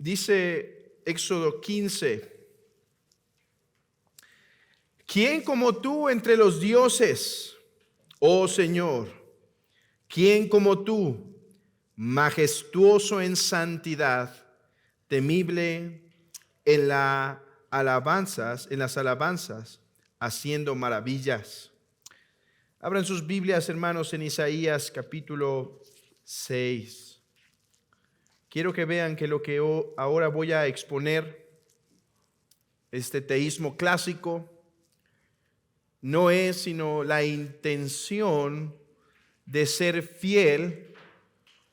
Dice Éxodo 15, ¿quién como tú entre los dioses, oh Señor? ¿Quién como tú, majestuoso en santidad, temible en las alabanzas, haciendo maravillas? Abran sus Biblias, hermanos, en Isaías capítulo 6. Quiero que vean que lo que ahora voy a exponer, este teísmo clásico, no es sino la intención de ser fiel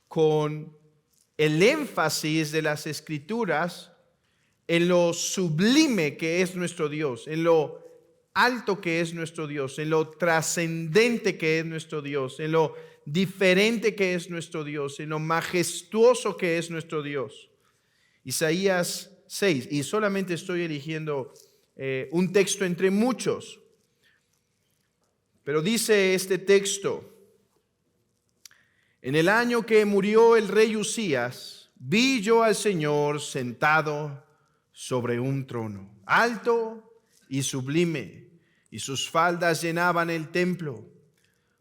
con el énfasis de las Escrituras en lo sublime que es nuestro Dios, en lo alto que es nuestro Dios, en lo trascendente que es nuestro Dios, en lo diferente que es nuestro Dios, en lo majestuoso que es nuestro Dios. Isaías 6, y solamente estoy eligiendo un texto entre muchos, pero dice este texto: en el año que murió el rey Usías, vi yo al Señor sentado sobre un trono, alto y sublime, y sus faldas llenaban el templo.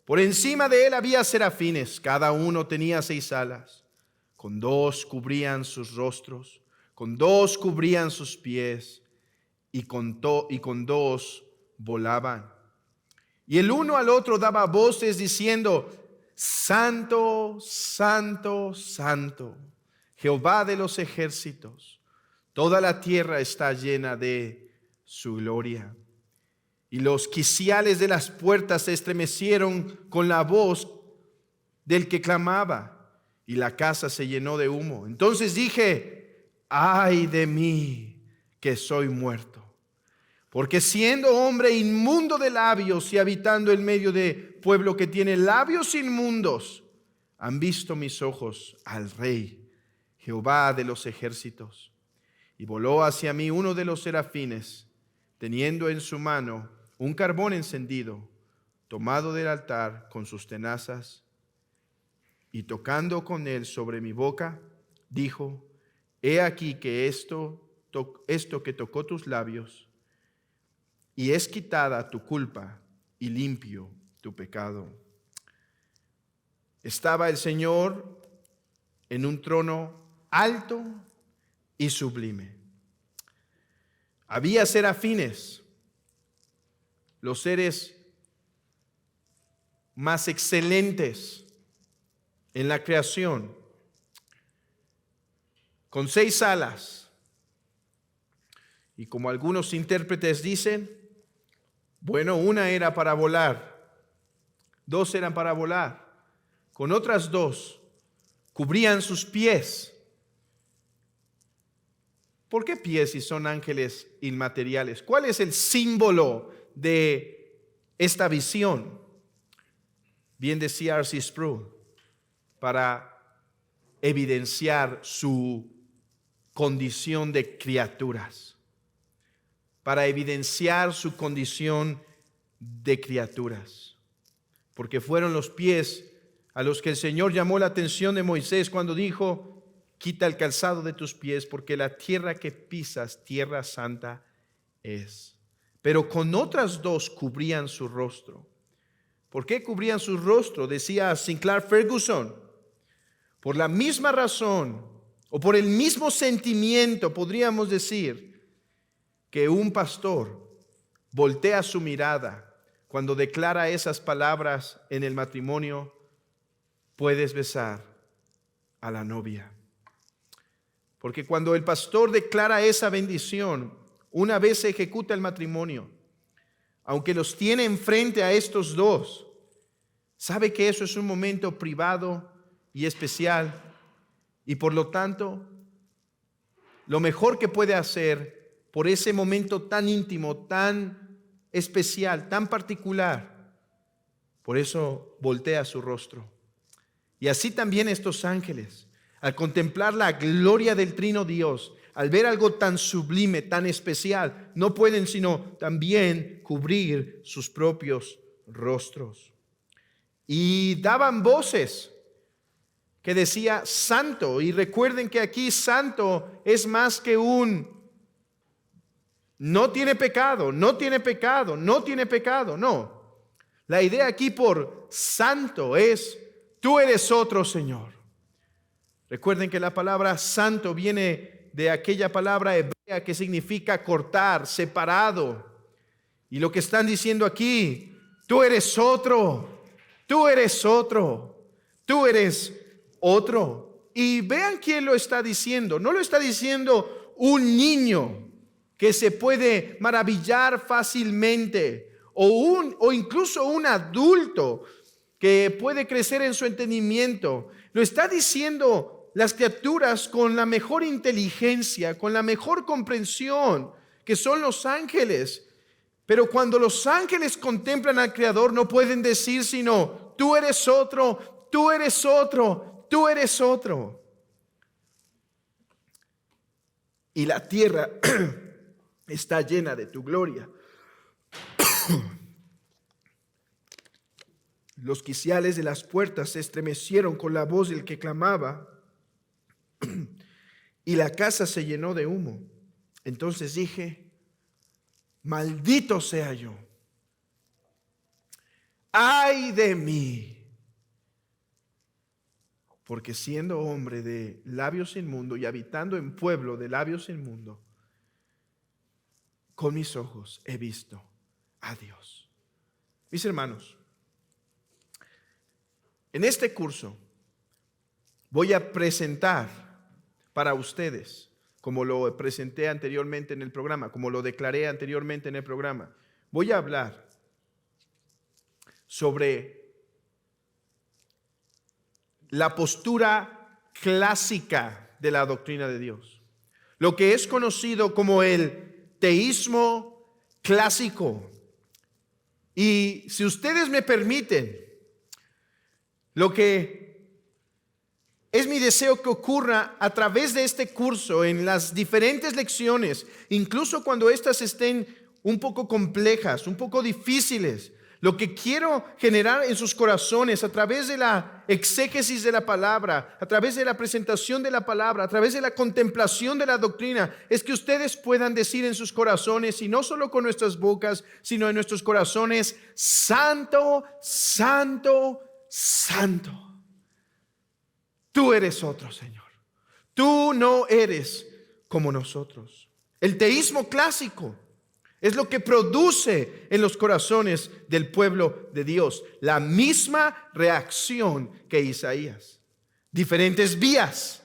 Por encima de él había serafines, cada uno tenía 6 alas, con 2 cubrían sus rostros, con 2 cubrían sus pies, y con 2 volaban. Y el uno al otro daba voces diciendo: Santo, santo, santo, Jehová de los ejércitos, toda la tierra está llena de su gloria. Y los quiciales de las puertas se estremecieron con la voz del que clamaba, y la casa se llenó de humo. Entonces dije: ay de mí, que soy muerto, porque siendo hombre inmundo de labios y habitando en medio de pueblo que tiene labios inmundos, han visto mis ojos al Rey, Jehová de los ejércitos. Y voló hacia mí uno de los serafines, teniendo en su mano un carbón encendido, tomado del altar con sus tenazas, y tocando con él sobre mi boca, dijo: he aquí que esto que tocó tus labios, y es quitada tu culpa y limpio tu pecado. Estaba el Señor en un trono alto y sublime. Había serafines, los seres más excelentes en la creación, con 6 alas. Y como algunos intérpretes dicen, bueno, una era para volar, 2 eran para volar, con otras 2 cubrían sus pies. ¿Por qué pies si son ángeles inmateriales? ¿Cuál es el símbolo de esta visión? Bien decía R.C. Sproul, para evidenciar su condición de criaturas, para evidenciar su condición de criaturas, porque fueron los pies a los que el Señor llamó la atención de Moisés cuando dijo: quita el calzado de tus pies, porque la tierra que pisas, tierra santa es. Pero con otras 2 cubrían su rostro. ¿Por qué cubrían su rostro? Decía Sinclair Ferguson: por la misma razón, o por el mismo sentimiento, podríamos decir, que un pastor voltea su mirada cuando declara esas palabras en el matrimonio: puedes besar a la novia. Porque cuando el pastor declara esa bendición, una vez se ejecuta el matrimonio, aunque los tiene enfrente a estos 2, sabe que eso es un momento privado y especial, y por lo tanto, lo mejor que puede hacer por ese momento tan íntimo, tan especial, tan particular, por eso voltea su rostro. Y así también estos ángeles, al contemplar la gloria del Trino Dios, al ver algo tan sublime, tan especial, no pueden sino también cubrir sus propios rostros. Y daban voces que decía santo. Y recuerden que aquí santo es más que no tiene pecado, no tiene pecado, no tiene pecado. No. La idea aquí por santo es, tú eres otro, Señor. Recuerden que la palabra santo viene de aquella palabra hebrea que significa cortar, separado. Y lo que están diciendo aquí, tú eres otro, tú eres otro, tú eres otro. Y vean quién lo está diciendo. No lo está diciendo un niño que se puede maravillar fácilmente, o incluso un adulto que puede crecer en su entendimiento. Lo está diciendo las criaturas con la mejor inteligencia, con la mejor comprensión, que son los ángeles. Pero cuando los ángeles contemplan al Creador, no pueden decir sino, tú eres otro, tú eres otro, tú eres otro. Y la tierra está llena de tu gloria. Los quiciales de las puertas se estremecieron con la voz del que clamaba, y la casa se llenó de humo. Entonces dije, maldito sea yo. ¡Ay de mí! Porque siendo hombre de labios inmundos y habitando en pueblo de labios inmundos, con mis ojos he visto a Dios. Mis hermanos, en este curso voy a presentar para ustedes, como lo presenté anteriormente en el programa, como lo declaré anteriormente en el programa, voy a hablar sobre la postura clásica de la doctrina de Dios, lo que es conocido como el teísmo clásico. Y si ustedes me permiten, lo que es mi deseo que ocurra a través de este curso, en las diferentes lecciones, incluso cuando éstas estén un poco complejas, un poco difíciles, lo que quiero generar en sus corazones a través de la exégesis de la palabra, a través de la presentación de la palabra, a través de la contemplación de la doctrina, es que ustedes puedan decir en sus corazones, y no solo con nuestras bocas, sino en nuestros corazones, santo, santo, santo. Tú eres otro, Señor. Tú no eres como nosotros. El teísmo clásico es lo que produce en los corazones del pueblo de Dios la misma reacción que Isaías. Diferentes vías.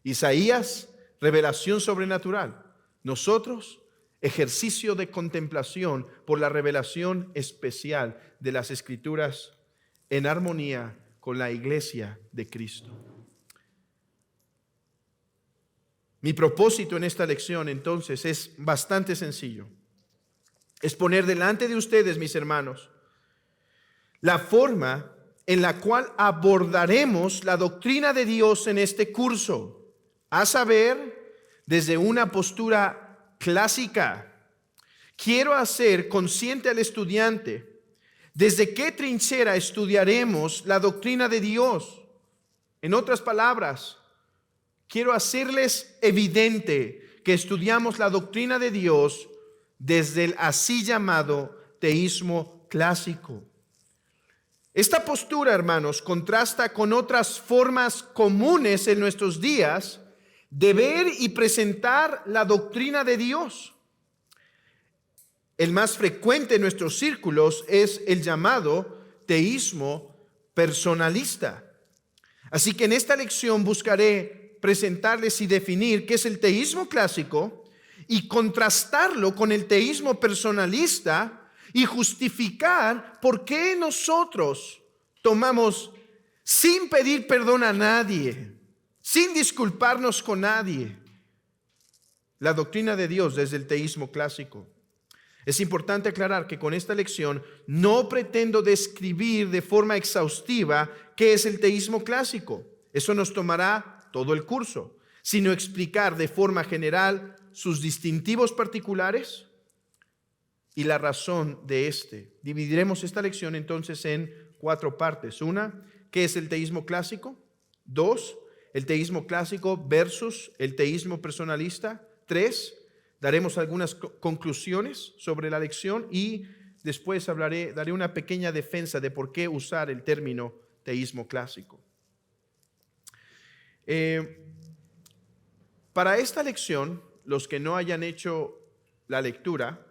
Isaías, revelación sobrenatural. Nosotros, ejercicio de contemplación por la revelación especial de las Escrituras en armonía con la iglesia de Cristo. Mi propósito en esta lección entonces es bastante sencillo. Es poner delante de ustedes, mis hermanos, la forma en la cual abordaremos la doctrina de Dios en este curso, a saber, desde una postura clásica. Quiero hacer consciente al estudiante desde qué trinchera estudiaremos la doctrina de Dios. En otras palabras, quiero hacerles evidente que estudiamos la doctrina de Dios desde el así llamado teísmo clásico. Esta postura, hermanos, contrasta con otras formas comunes en nuestros días de ver y presentar la doctrina de Dios. El más frecuente en nuestros círculos es el llamado teísmo personalista. Así que en esta lección buscaré presentarles y definir qué es el teísmo clásico y contrastarlo con el teísmo personalista y justificar por qué nosotros tomamos, sin pedir perdón a nadie, sin disculparnos con nadie, la doctrina de Dios desde el teísmo clásico. Es importante aclarar que con esta lección no pretendo describir de forma exhaustiva qué es el teísmo clásico. Eso nos tomará todo el curso, sino explicar de forma general sus distintivos particulares y la razón de este. Dividiremos esta lección entonces en 4 partes. Una, ¿qué es el teísmo clásico? 2, el teísmo clásico versus el teísmo personalista. 3, daremos algunas conclusiones sobre la lección y después daré una pequeña defensa de por qué usar el término teísmo clásico. Para esta lección, los que no hayan hecho la lectura,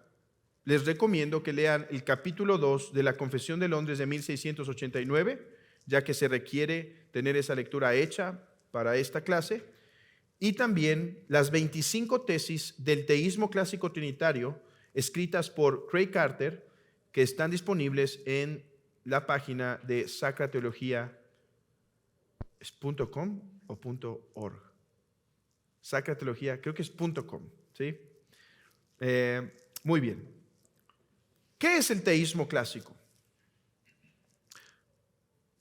les recomiendo que lean el capítulo 2 de la Confesión de Londres de 1689, ya que se requiere tener esa lectura hecha para esta clase, y también las 25 tesis del teísmo clásico trinitario escritas por Craig Carter, que están disponibles en la página de sacrateología.com o .org. Sacrateología, creo que es .com, ¿sí? Muy bien. ¿Qué es el teísmo clásico?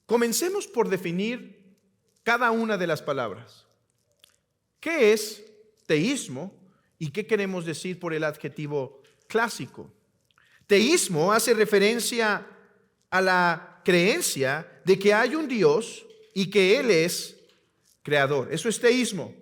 Comencemos por definir cada una de las palabras. ¿Qué es teísmo y qué queremos decir por el adjetivo clásico? Teísmo hace referencia a la creencia de que hay un Dios y que Él es creador. Eso es teísmo.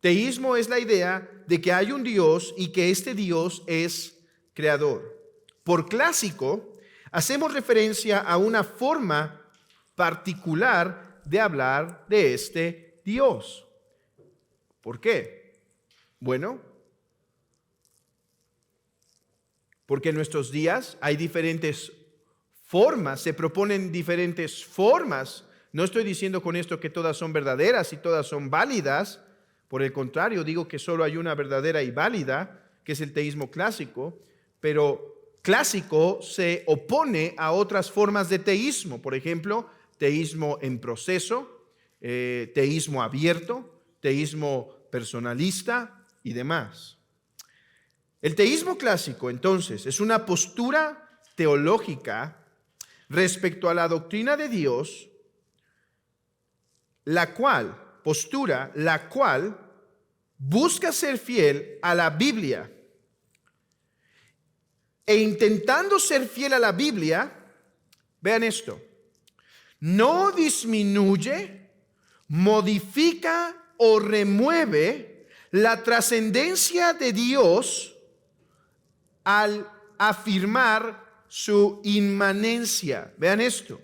Teísmo es la idea de que hay un Dios y que este Dios es creador. Por clásico, hacemos referencia a una forma particular de hablar de este Dios. ¿Por qué? Bueno, porque en nuestros días hay diferentes formas, se proponen diferentes formas. No estoy diciendo con esto que todas son verdaderas y todas son válidas. Por el contrario, digo que solo hay una verdadera y válida, que es el teísmo clásico, pero clásico se opone a otras formas de teísmo. Por ejemplo, teísmo en proceso, teísmo abierto, teísmo personalista y demás. El teísmo clásico, entonces, es una postura teológica respecto a la doctrina de Dios, la cual busca ser fiel a la Biblia. E intentando ser fiel a la Biblia, vean esto, no disminuye, modifica o remueve la trascendencia de Dios al afirmar su inmanencia. Vean esto,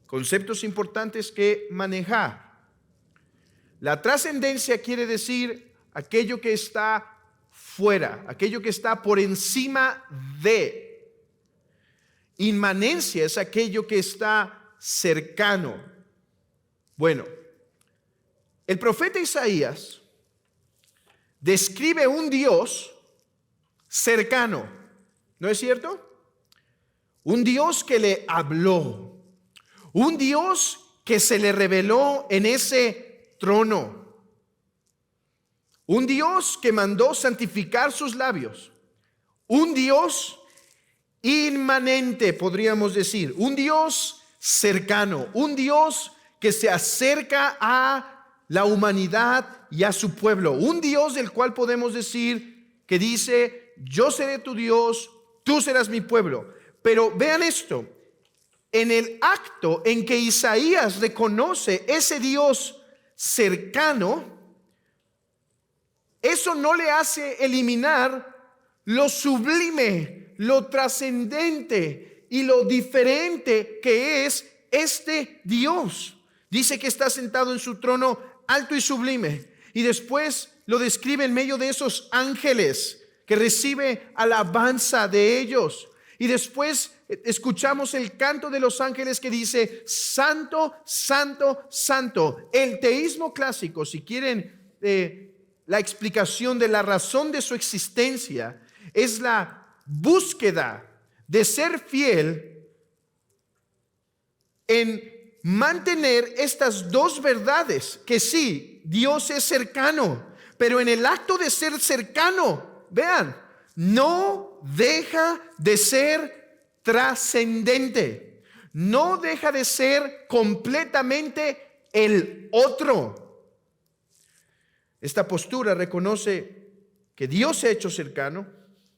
conceptos importantes que manejar. La trascendencia quiere decir aquello que está fuera, aquello que está por encima de. Inmanencia es aquello que está cercano. Bueno, el profeta Isaías describe un Dios cercano, ¿no es cierto? Un Dios que le habló, un Dios que se le reveló en ese trono. Un Dios que mandó santificar sus labios. Un Dios inmanente, podríamos decir. Un Dios cercano. Un Dios que se acerca a la humanidad y a su pueblo. Un Dios del cual podemos decir que dice, yo seré tu Dios, tú serás mi pueblo. Pero vean esto, en el acto en que Isaías reconoce ese Dios cercano, eso no le hace eliminar lo sublime, lo trascendente y lo diferente que es este Dios. Dice que está sentado en su trono alto y sublime. Y después lo describe en medio de esos ángeles que recibe alabanza de ellos. Y después escuchamos el canto de los ángeles que dice, Santo, Santo, Santo. El teísmo clásico, si quieren la explicación de la razón de su existencia, es la búsqueda de ser fiel en mantener estas dos verdades, que sí, Dios es cercano, pero en el acto de ser cercano, vean, no deja de ser trascendente, no deja de ser completamente el otro. Esta postura reconoce que Dios se ha hecho cercano,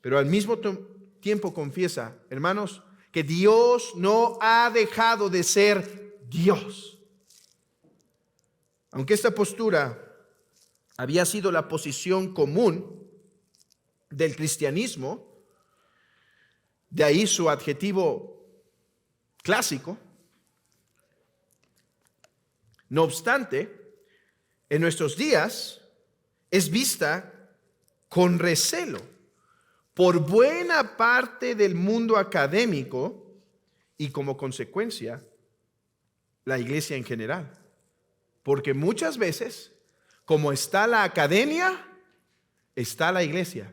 pero al mismo tiempo confiesa, hermanos, que Dios no ha dejado de ser Dios. Aunque esta postura había sido la posición común del cristianismo, de ahí su adjetivo clásico, no obstante, en nuestros días es vista con recelo por buena parte del mundo académico y como consecuencia la iglesia en general. Porque muchas veces, como está la academia, está la iglesia.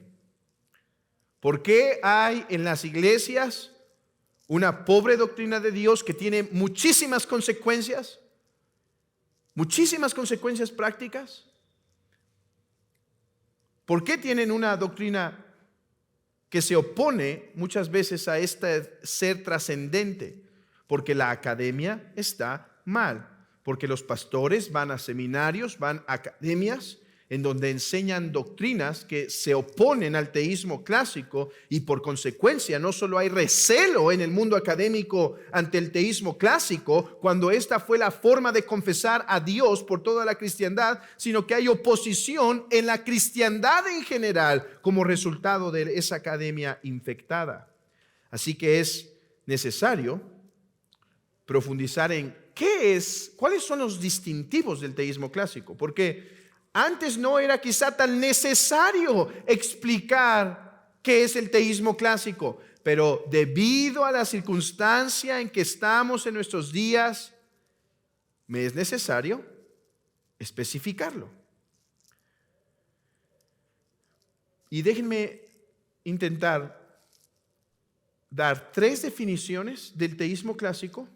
¿Por qué hay en las iglesias una pobre doctrina de Dios que tiene muchísimas consecuencias prácticas? ¿Por qué tienen una doctrina que se opone muchas veces a este ser trascendente? Porque la academia está mal, porque los pastores van a seminarios, van a academias en donde enseñan doctrinas que se oponen al teísmo clásico, y por consecuencia no solo hay recelo en el mundo académico ante el teísmo clásico, cuando esta fue la forma de confesar a Dios por toda la cristiandad, sino que hay oposición en la cristiandad en general como resultado de esa academia infectada. Así que es necesario profundizar en cuáles son los distintivos del teísmo clásico, porque antes no era quizá tan necesario explicar qué es el teísmo clásico, pero debido a la circunstancia en que estamos en nuestros días, me es necesario especificarlo. Y déjenme intentar dar 3 definiciones del teísmo clásico,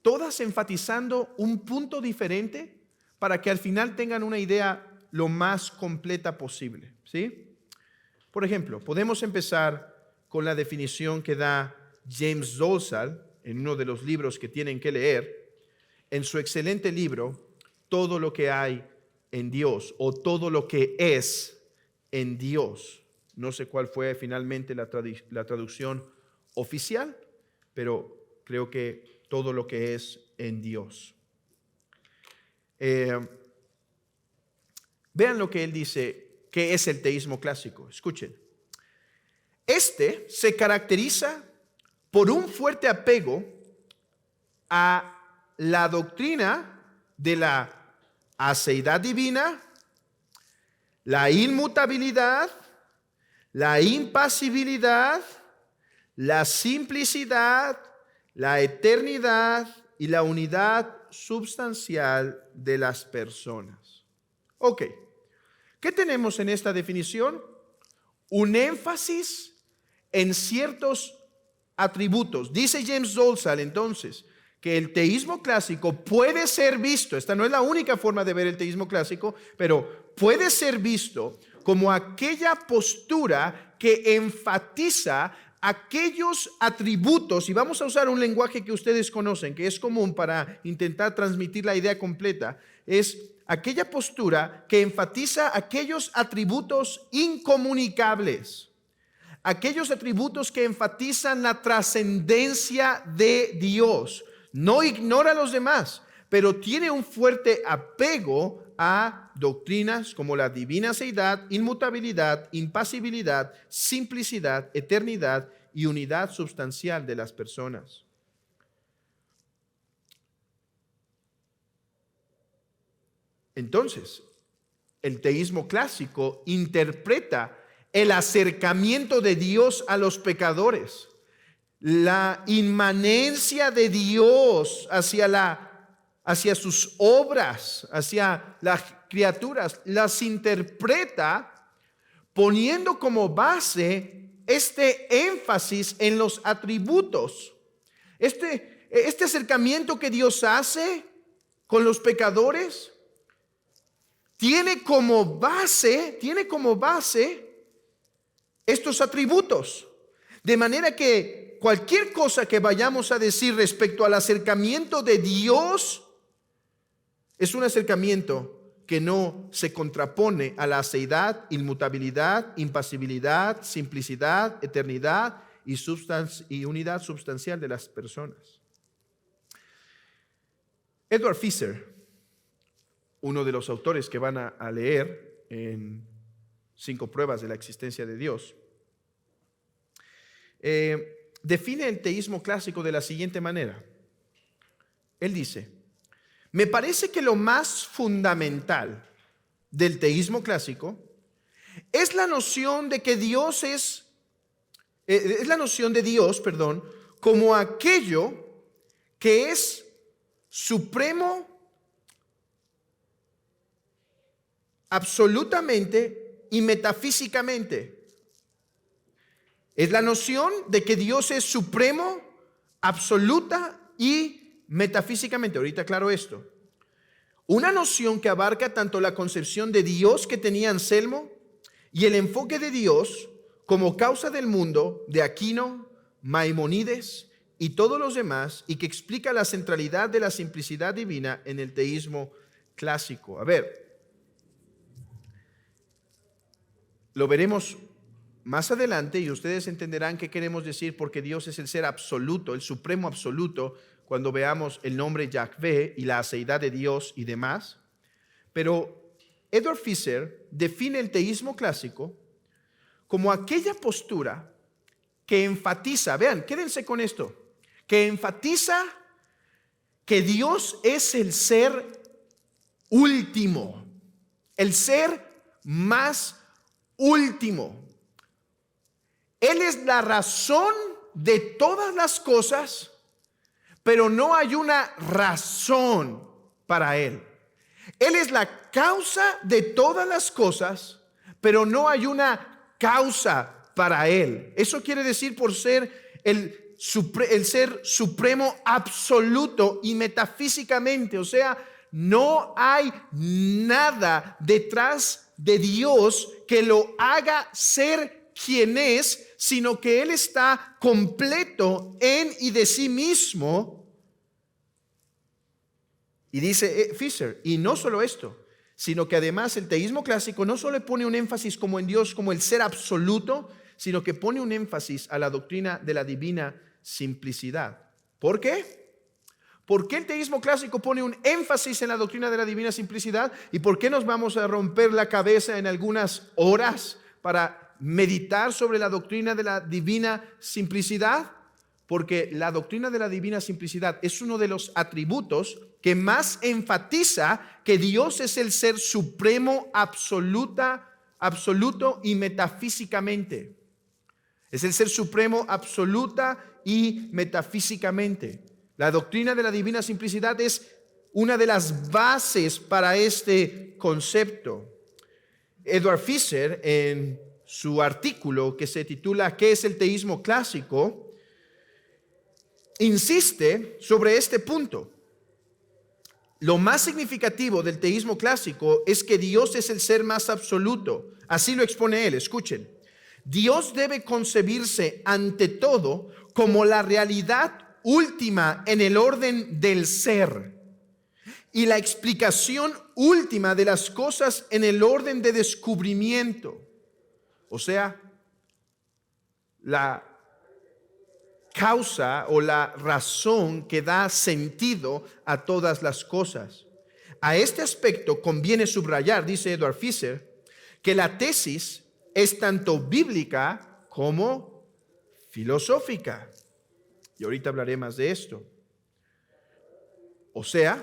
todas enfatizando un punto diferente, para que al final tengan una idea lo más completa posible, ¿sí? Por ejemplo, podemos empezar con la definición que da James Dolezal en uno de los libros que tienen que leer, en su excelente libro, Todo lo que hay en Dios, o Todo lo que es en Dios. No sé cuál fue finalmente la traducción oficial, pero creo que todo lo que es en Dios. Vean lo que él dice, que es el teísmo clásico. Escuchen. Este se caracteriza por un fuerte apego a la doctrina de la aceidad divina, la inmutabilidad, la impasibilidad, la simplicidad, la eternidad y la unidad substancial de las personas. Ok, ¿qué tenemos en esta definición? Un énfasis en ciertos atributos. Dice James Dolezal entonces que el teísmo clásico puede ser visto, esta no es la única forma de ver el teísmo clásico, pero puede ser visto como aquella postura que enfatiza aquellos atributos, y vamos a usar un lenguaje que ustedes conocen, que es común para intentar transmitir la idea completa, es aquella postura que enfatiza aquellos atributos incomunicables, aquellos atributos que enfatizan la trascendencia de Dios. No ignora a los demás, pero tiene un fuerte apego a doctrinas como la divina seidad, inmutabilidad, impasibilidad, simplicidad, eternidad y unidad substancial de las personas. Entonces, el teísmo clásico interpreta el acercamiento de Dios a los pecadores, la inmanencia de Dios hacia sus obras, hacia las criaturas, las interpreta poniendo como base este énfasis en los atributos. Este acercamiento que Dios hace con los pecadores tiene como base estos atributos. De manera que cualquier cosa que vayamos a decir respecto al acercamiento de Dios es un acercamiento que no se contrapone a la aceidad, inmutabilidad, impasibilidad, simplicidad, eternidad y unidad substancial de las personas. Edward Fisher, uno de los autores que van a leer en 5 pruebas de la existencia de Dios, define el teísmo clásico de la siguiente manera. Él dice: me parece que lo más fundamental del teísmo clásico es la noción de que Dios es la noción de Dios, como aquello que es supremo absolutamente y metafísicamente. Es la noción de que Dios es supremo, absoluta y metafísicamente. Ahorita aclaro esto. Una noción que abarca tanto la concepción de Dios que tenía Anselmo y el enfoque de Dios como causa del mundo de Aquino, Maimónides y todos los demás, y que explica la centralidad de la simplicidad divina en el teísmo clásico. A ver, lo veremos más adelante y ustedes entenderán qué queremos decir, porque Dios es el ser absoluto, el supremo absoluto, cuando veamos el nombre Yahvé y la aseidad de Dios y demás. Pero Edward Fisher define el teísmo clásico como aquella postura que enfatiza, vean, quédense con esto, que enfatiza que Dios es el ser último, el ser más último. Él es la razón de todas las cosas, pero no hay una razón para Él. Él es la causa de todas las cosas, pero no hay una causa para Él. Eso quiere decir, por ser el ser supremo absoluto y metafísicamente, o sea, no hay nada detrás de Dios que lo haga ser quien es, sino que Él está completo en y de sí mismo. Y dice Fisher, y no solo esto, sino que además el teísmo clásico no solo pone un énfasis como en Dios, como el ser absoluto, sino que pone un énfasis a la doctrina de la divina simplicidad. ¿Por qué? ¿Por qué el teísmo clásico pone un énfasis en la doctrina de la divina simplicidad? ¿Y por qué nos vamos a romper la cabeza en algunas horas para meditar sobre la doctrina de la divina simplicidad? Porque la doctrina de la divina simplicidad es uno de los atributos que más enfatiza que Dios es el ser supremo, absoluto y metafísicamente. Es el ser supremo, absoluta y metafísicamente. La doctrina de la divina simplicidad es una de las bases para este concepto. Edward Fisher, en su artículo que se titula ¿Qué es el teísmo clásico?, insiste sobre este punto. Lo más significativo del teísmo clásico es que Dios es el ser más absoluto. Así lo expone él, escuchen. Dios debe concebirse ante todo como la realidad última en el orden del ser y la explicación última de las cosas en el orden de descubrimiento. O sea, la causa o la razón que da sentido a todas las cosas. A este aspecto conviene subrayar, dice Edward Fisher, que la tesis es tanto bíblica como filosófica. Y ahorita hablaré más de esto. O sea,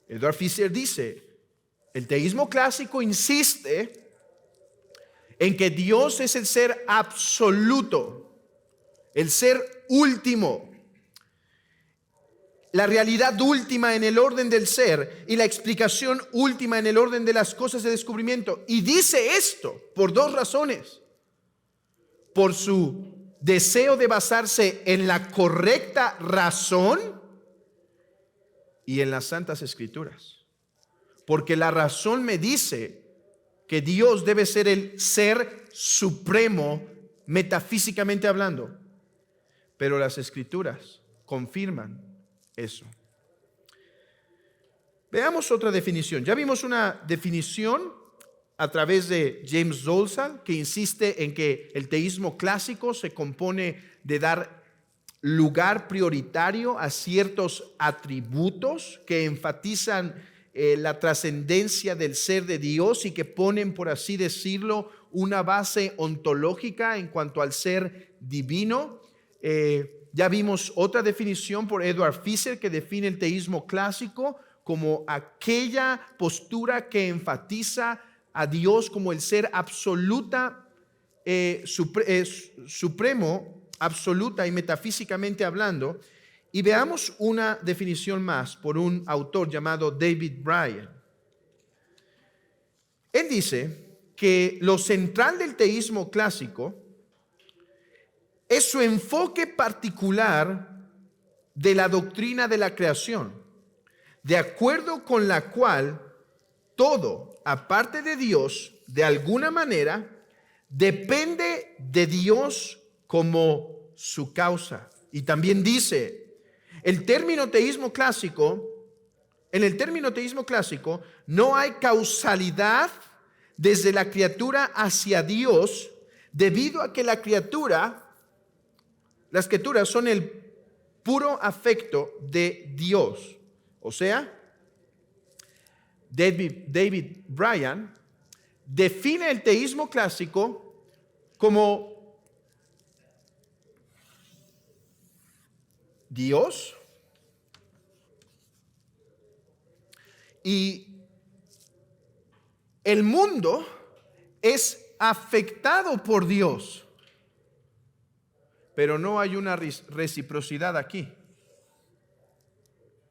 Edward Fisher dice, el teísmo clásico insiste en que Dios es el ser absoluto, el ser último, la realidad última en el orden del ser y la explicación última en el orden de las cosas de descubrimiento. Y dice esto por 2 razones. Por su deseo de basarse en la correcta razón y en las santas escrituras. Porque la razón me dice que Dios debe ser el ser supremo metafísicamente hablando. Pero las escrituras confirman eso. Veamos otra definición. Ya vimos una definición a través de James Dolezal, que insiste en que el teísmo clásico se compone de dar lugar prioritario a ciertos atributos que enfatizan la trascendencia del ser de Dios y que ponen, por así decirlo, una base ontológica en cuanto al ser divino. Ya vimos otra definición por Edward Fisher que define el teísmo clásico como aquella postura que enfatiza a Dios como el ser absoluta, supremo, absoluta y metafísicamente hablando. Y veamos una definición más por un autor llamado David Bryan. Él dice que lo central del teísmo clásico es su enfoque particular de la doctrina de la creación, de acuerdo con la cual todo, aparte de Dios, de alguna manera, depende de Dios como su causa. Y también dice, en el término teísmo clásico, no hay causalidad desde la criatura hacia Dios, debido a que las criaturas son el puro afecto de Dios. O sea, David Bryan define el teísmo clásico como Dios y el mundo es afectado por Dios, pero no hay una reciprocidad aquí.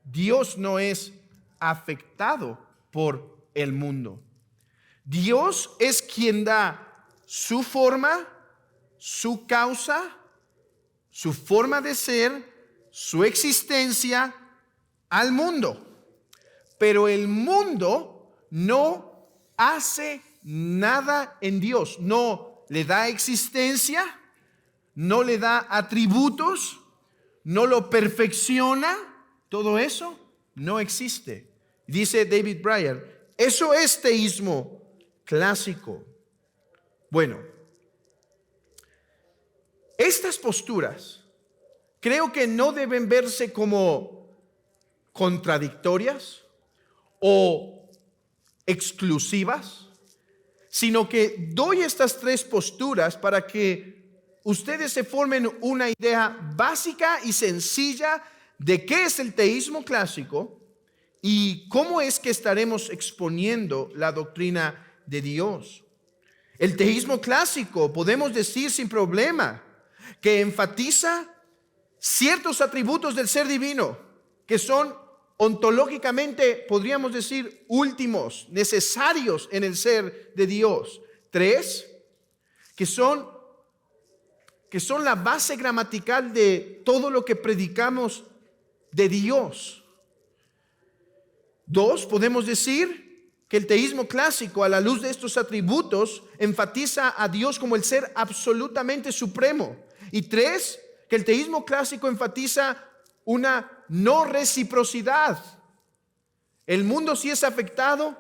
Dios no es afectado por el mundo. Dios es quien da su forma, su causa, su forma de ser, su existencia al mundo. Pero el mundo no hace nada en Dios, no le da existencia, no le da atributos, no lo perfecciona. Todo eso no existe. Dice David Bryan, eso es teísmo clásico. Bueno, estas posturas creo que no deben verse como contradictorias o exclusivas, sino que doy estas tres posturas para que ustedes se formen una idea básica y sencilla de qué es el teísmo clásico y cómo es que estaremos exponiendo la doctrina de Dios. El teísmo clásico, podemos decir sin problema, que enfatiza ciertos atributos del ser divino que son ontológicamente, podríamos decir, últimos, necesarios en el ser de Dios. 3, que son la base gramatical de todo lo que predicamos de Dios. 2, podemos decir que el teísmo clásico, a la luz de estos atributos, enfatiza a Dios como el ser absolutamente supremo. Y 3, que el teísmo clásico enfatiza una no reciprocidad. El mundo sí es afectado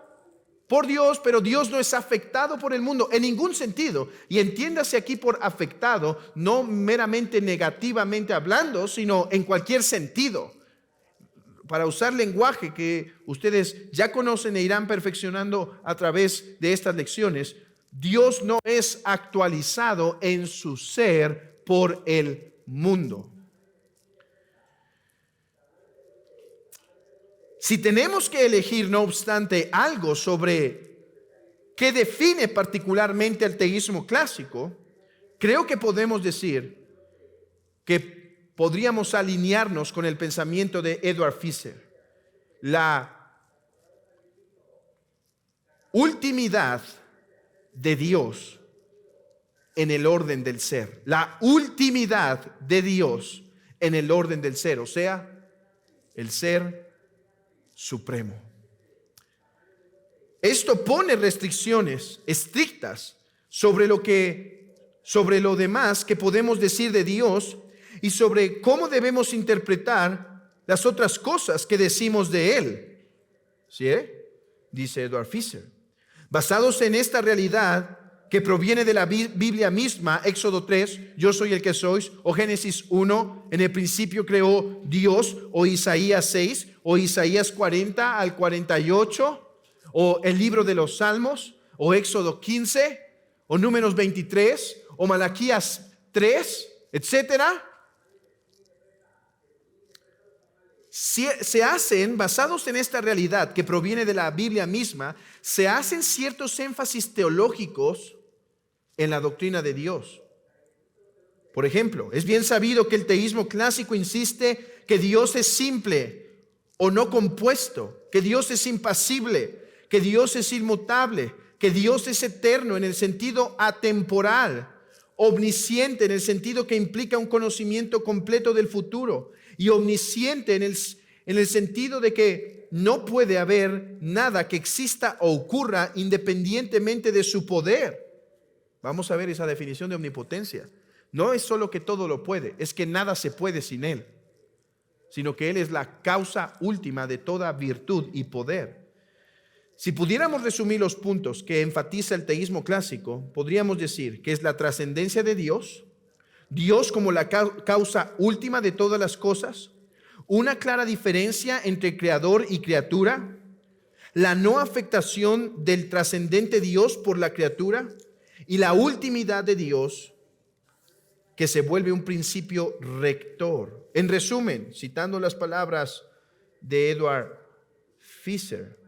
por Dios, pero Dios no es afectado por el mundo en ningún sentido. Y entiéndase aquí por afectado, no meramente negativamente hablando, sino en cualquier sentido. Para usar lenguaje que ustedes ya conocen e irán perfeccionando a través de estas lecciones, Dios no es actualizado en su ser por el mundo. Si tenemos que elegir, no obstante, algo sobre qué define particularmente el teísmo clásico, creo que podemos decir que podríamos alinearnos con el pensamiento de Edward Fisher. La ultimidad de Dios en el orden del ser. La ultimidad de Dios en el orden del ser, o sea, el ser supremo. Esto pone restricciones estrictas sobre lo demás que podemos decir de Dios y sobre cómo debemos interpretar las otras cosas que decimos de Él. ¿Sí? Dice Edward Fisher. Basados en esta realidad que proviene de la Biblia misma, Éxodo 3, yo soy el que sois, o Génesis 1, en el principio creó Dios, o Isaías 6, o Isaías 40 al 48, o el libro de los Salmos, o Éxodo 15, o Números 23, o Malaquías 3, etcétera. Se hacen, basados en esta realidad que proviene de la Biblia misma, se hacen ciertos énfasis teológicos en la doctrina de Dios. Por ejemplo, es bien sabido que el teísmo clásico insiste que Dios es simple o no compuesto, que Dios es impasible, que Dios es inmutable, que Dios es eterno en el sentido atemporal, omnisciente en el sentido que implica un conocimiento completo del futuro, y omnisciente en el sentido de que no puede haber nada que exista o ocurra independientemente de su poder. Vamos a ver esa definición de omnipotencia. No es solo que todo lo puede, es que nada se puede sin Él, sino que Él es la causa última de toda virtud y poder. Si pudiéramos resumir los puntos que enfatiza el teísmo clásico, podríamos decir que es la trascendencia de Dios, Dios como la causa última de todas las cosas, una clara diferencia entre creador y criatura, la no afectación del trascendente Dios por la criatura y la ultimidad de Dios que se vuelve un principio rector. En resumen, citando las palabras de Edward Fisher,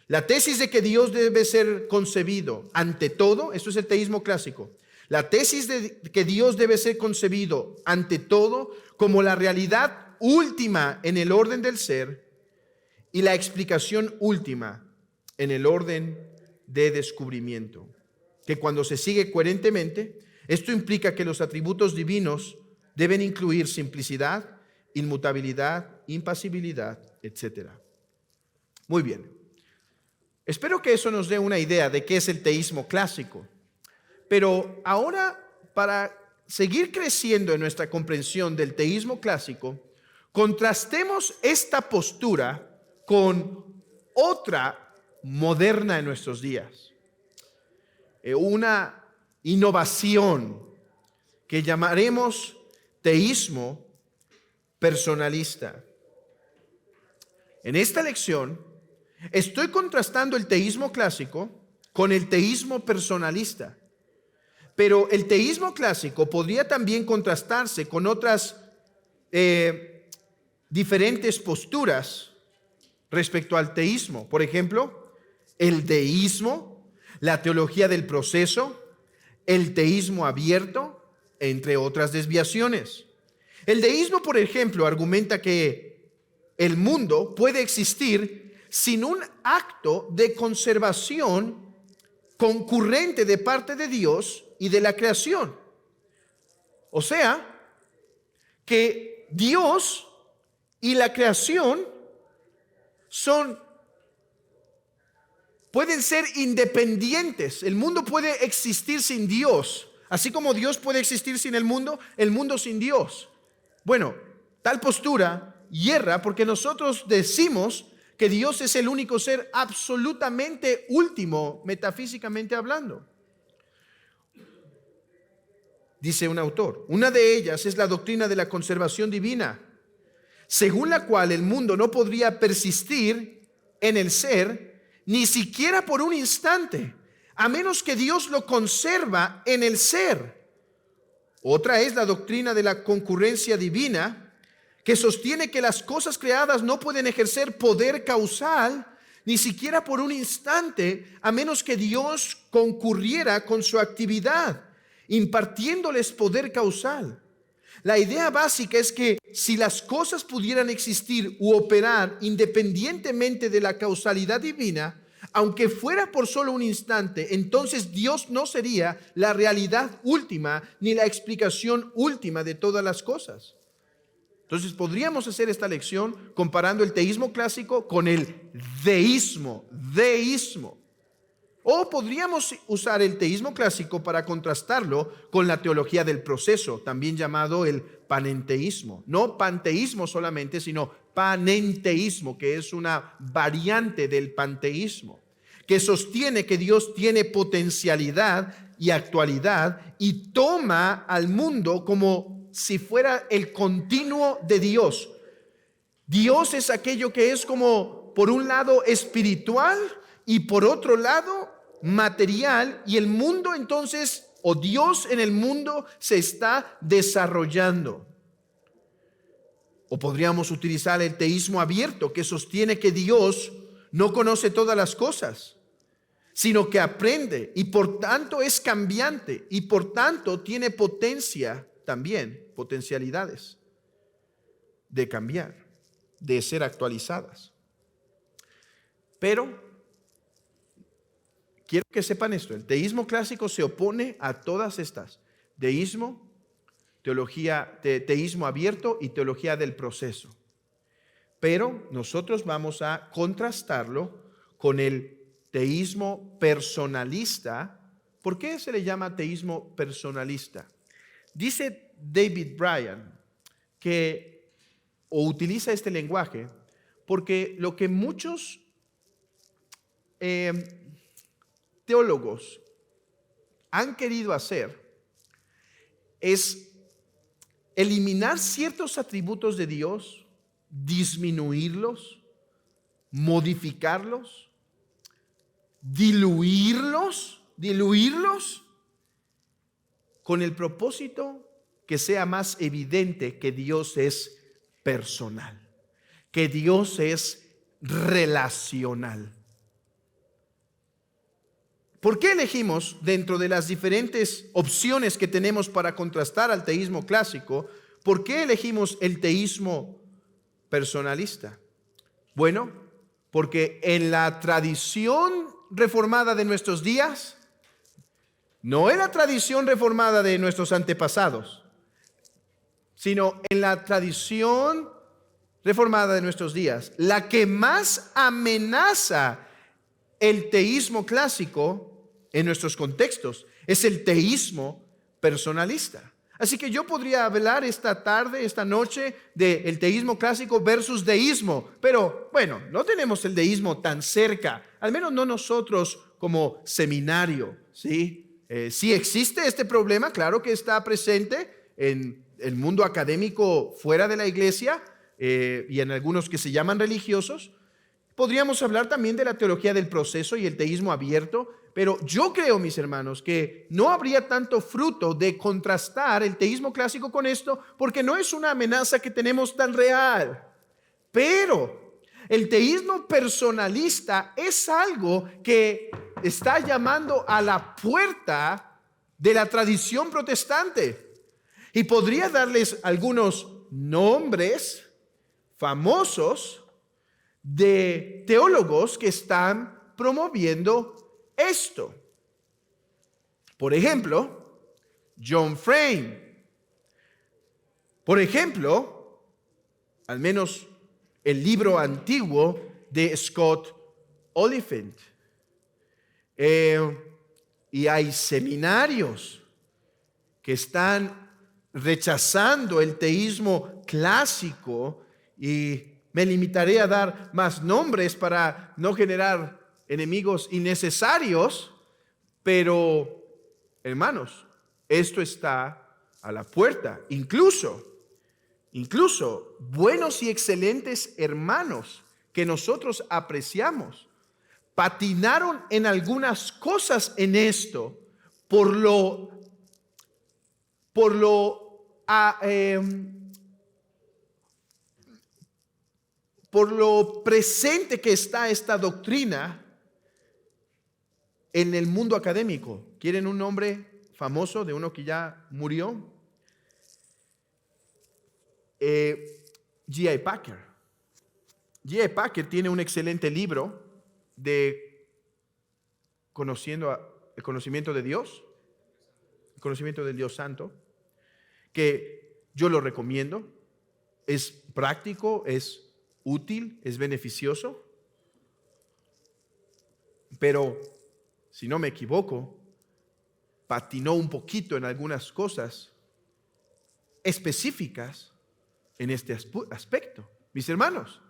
la tesis de que Dios debe ser concebido ante todo, esto es el teísmo clásico, la tesis de que Dios debe ser concebido ante todo como la realidad última en el orden del ser y la explicación última en el orden de descubrimiento. Que cuando se sigue coherentemente, esto implica que los atributos divinos deben incluir simplicidad, inmutabilidad, impasibilidad, etc. Muy bien. Espero que eso nos dé una idea de qué es el teísmo clásico. Pero ahora, para seguir creciendo en nuestra comprensión del teísmo clásico, contrastemos esta postura con otra moderna en nuestros días. Una innovación que llamaremos teísmo personalista. En esta lección estoy contrastando el teísmo clásico con el teísmo personalista. Pero el teísmo clásico podría también contrastarse con otras diferentes posturas respecto al teísmo. Por ejemplo, el deísmo, la teología del proceso, el teísmo abierto, entre otras desviaciones. El deísmo, por ejemplo, argumenta que el mundo puede existir sin un acto de conservación concurrente de parte de Dios y de la creación. O sea, que Dios y la creación pueden ser independientes. El mundo puede existir sin Dios, así como Dios puede existir sin el mundo sin Dios. Bueno, tal postura hierra porque nosotros decimos que Dios es el único ser absolutamente último, metafísicamente hablando. Dice un autor, una de ellas es la doctrina de la conservación divina, según la cual el mundo no podría persistir en el ser ni siquiera por un instante, a menos que Dios lo conserva en el ser. Otra es la doctrina de la concurrencia divina, que sostiene que las cosas creadas no pueden ejercer poder causal ni siquiera por un instante, a menos que Dios concurriera con su actividad, impartiéndoles poder causal. La idea básica es que si las cosas pudieran existir u operar independientemente de la causalidad divina, aunque fuera por solo un instante, entonces Dios no sería la realidad última ni la explicación última de todas las cosas. Entonces podríamos hacer esta lección comparando el teísmo clásico con el deísmo. O podríamos usar el teísmo clásico para contrastarlo con la teología del proceso, también llamado el panenteísmo. No panteísmo solamente, sino panenteísmo, que es una variante del panteísmo, que sostiene que Dios tiene potencialidad y actualidad y toma al mundo como si fuera el continuo de Dios. Dios es aquello que es como por un lado espiritual y por otro lado material, y el mundo entonces, o Dios en el mundo, se está desarrollando. O podríamos utilizar el teísmo abierto, que sostiene que Dios no conoce todas las cosas, sino que aprende y por tanto es cambiante y por tanto tiene potencia también, potencialidades de cambiar, de ser actualizadas. Pero quiero que sepan esto, el teísmo clásico se opone a todas estas: deísmo, teísmo abierto y teología del proceso. Pero nosotros vamos a contrastarlo con el teísmo personalista. ¿Por qué se le llama teísmo personalista? Dice David Bryan o utiliza este lenguaje porque lo que muchos teólogos han querido hacer es eliminar ciertos atributos de Dios, disminuirlos, modificarlos, diluirlos, con el propósito que sea más evidente que Dios es personal, que Dios es relacional. ¿Por qué elegimos, dentro de las diferentes opciones que tenemos para contrastar al teísmo clásico, por qué elegimos el teísmo personalista? Bueno, porque en la tradición reformada de nuestros días, no en la tradición reformada de nuestros antepasados, sino en la tradición reformada de nuestros días, la que más amenaza el teísmo clásico en nuestros contextos es el teísmo personalista. Así que yo podría hablar esta tarde, esta noche, del teísmo clásico versus deísmo, pero bueno, no tenemos el deísmo tan cerca, al menos no nosotros como seminario, ¿sí? Sí existe este problema, claro que está presente en el mundo académico fuera de la iglesia y en algunos que se llaman religiosos. Podríamos hablar también de la teología del proceso y el teísmo abierto, pero yo creo, mis hermanos, que no habría tanto fruto de contrastar el teísmo clásico con esto, porque no es una amenaza que tenemos tan real. Pero el teísmo personalista es algo que está llamando a la puerta de la tradición protestante. Y podría darles algunos nombres famosos de teólogos que están promoviendo esto. Por ejemplo, John Frame. Por ejemplo, al menos el libro antiguo de Scott Oliphant. Y hay seminarios que están rechazando el teísmo clásico, y me limitaré a dar más nombres para no generar enemigos innecesarios, pero hermanos, esto está a la puerta. Incluso buenos y excelentes hermanos que nosotros apreciamos patinaron en algunas cosas en esto por lo presente que está esta doctrina en el mundo académico. ¿Quieren un nombre famoso de uno que ya murió? G.I. Packer. G.I. Packer tiene un excelente libro de el conocimiento de Dios, el conocimiento del Dios Santo, que yo lo recomiendo. Es práctico, es útil, es beneficioso, pero si no me equivoco, patinó un poquito en algunas cosas específicas en este aspecto. Mis hermanos,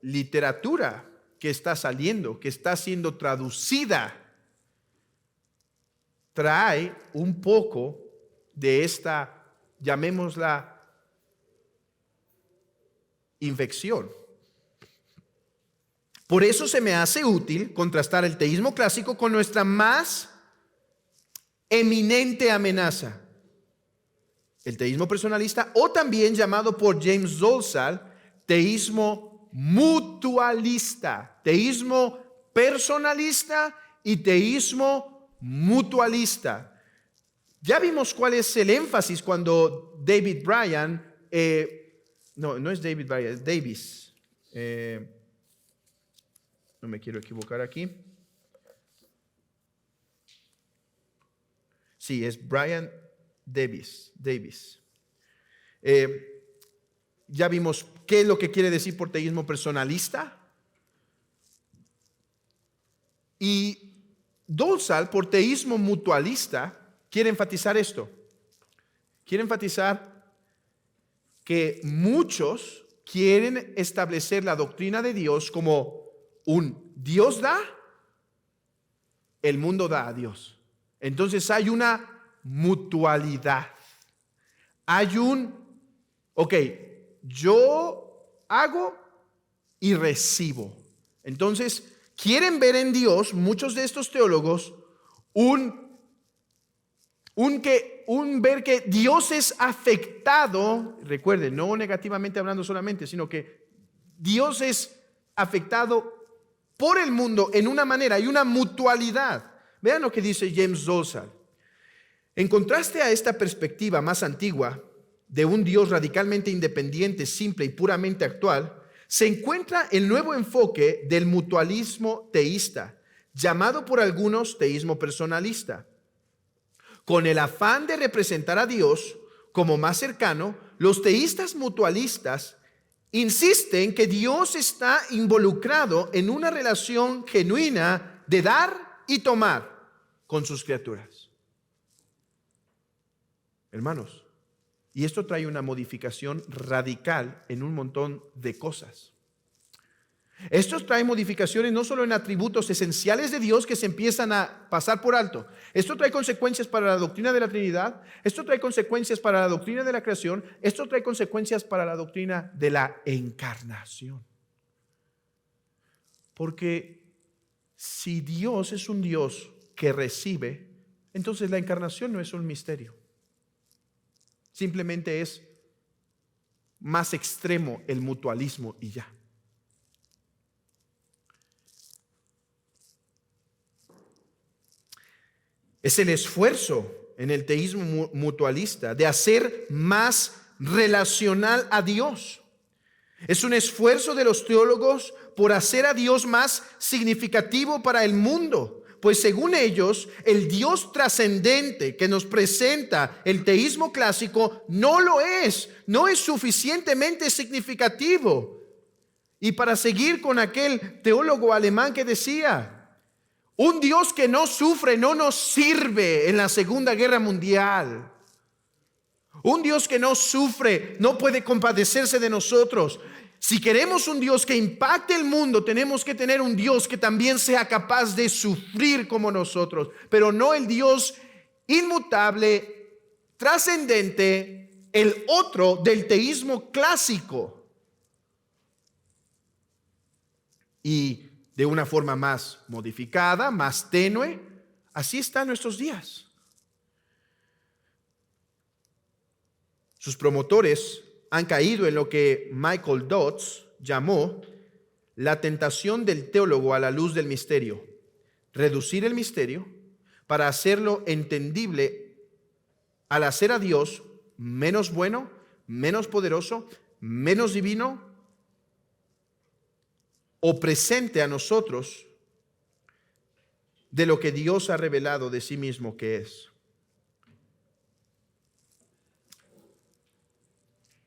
literatura que está saliendo, que está siendo traducida, trae un poco de esta, llamémosla, infección. Por eso se me hace útil contrastar el teísmo clásico con nuestra más eminente amenaza, el teísmo personalista, o también llamado por James Dolezal teísmo mutualista, teísmo personalista y teísmo mutualista. Ya vimos cuál es el énfasis cuando David Bryan, no es David Bryan, es Davis. No me quiero equivocar aquí. Sí, es Brian Davis. Ya vimos qué es lo que quiere decir por teísmo personalista. Y Dolezal, por teísmo mutualista, quiere enfatizar esto. Quiere enfatizar que muchos quieren establecer la doctrina de Dios como un Dios da, el mundo da a Dios. Entonces hay una mutualidad. Hay yo hago y recibo. Entonces, quieren ver en Dios, muchos de estos teólogos, ver que Dios es afectado, recuerden, no negativamente hablando solamente, sino que Dios es afectado por el mundo en una manera, hay una mutualidad. Vean lo que dice James Dolezal. En contraste a esta perspectiva más antigua de un Dios radicalmente independiente, simple y puramente actual, se encuentra el nuevo enfoque del mutualismo teísta, llamado por algunos teísmo personalista. Con el afán de representar a Dios como más cercano, los teístas mutualistas insisten que Dios está involucrado en una relación genuina de dar y tomar con sus criaturas. Hermanos, y esto trae una modificación radical en un montón de cosas. Esto trae modificaciones no solo en atributos esenciales de Dios que se empiezan a pasar por alto. Esto trae consecuencias para la doctrina de la Trinidad. Esto trae consecuencias para la doctrina de la creación. Esto trae consecuencias para la doctrina de la encarnación. Porque si Dios es un Dios que recibe, entonces la encarnación no es un misterio. Simplemente es más extremo el mutualismo y ya. Es el esfuerzo en el teísmo mutualista de hacer más relacional a Dios. Es un esfuerzo de los teólogos por hacer a Dios más significativo para el mundo, pues según ellos, el Dios trascendente que nos presenta el teísmo clásico no es suficientemente significativo. Y para seguir con aquel teólogo alemán que decía, un Dios que no sufre no nos sirve en la Segunda Guerra Mundial. Un Dios que no sufre no puede compadecerse de nosotros. Si queremos un Dios que impacte el mundo, tenemos que tener un Dios que también sea capaz de sufrir como nosotros, pero no el Dios inmutable, trascendente, el otro del teísmo clásico. Y de una forma más modificada, más tenue, así está en nuestros días. Sus promotores han caído en lo que Michael Dodds llamó la tentación del teólogo a la luz del misterio. Reducir el misterio para hacerlo entendible al hacer a Dios menos bueno, menos poderoso, menos divino o presente a nosotros de lo que Dios ha revelado de sí mismo que es.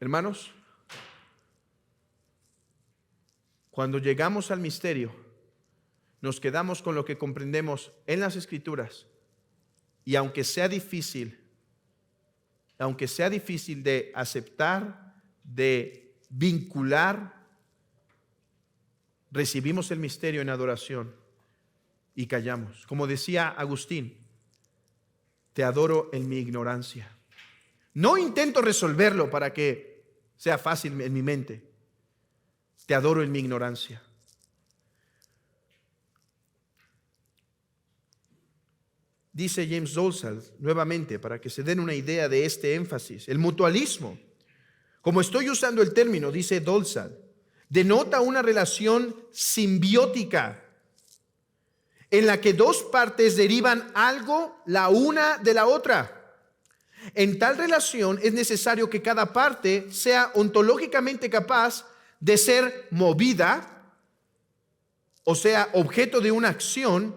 Hermanos, cuando llegamos al misterio, nos quedamos con lo que comprendemos en las Escrituras, y aunque sea difícil de aceptar, de vincular, recibimos el misterio en adoración y callamos. Como decía Agustín, te adoro en mi ignorancia. No intento resolverlo para que sea fácil en mi mente. te adoro en mi ignorancia. Dice James Dolzal nuevamente, para que se den una idea de este énfasis, el mutualismo, como estoy usando el término, dice Dolzal, denota una relación simbiótica en la que dos partes derivan algo la una de la otra. En tal relación es necesario que cada parte sea ontológicamente capaz de ser movida, o sea, objeto de una acción,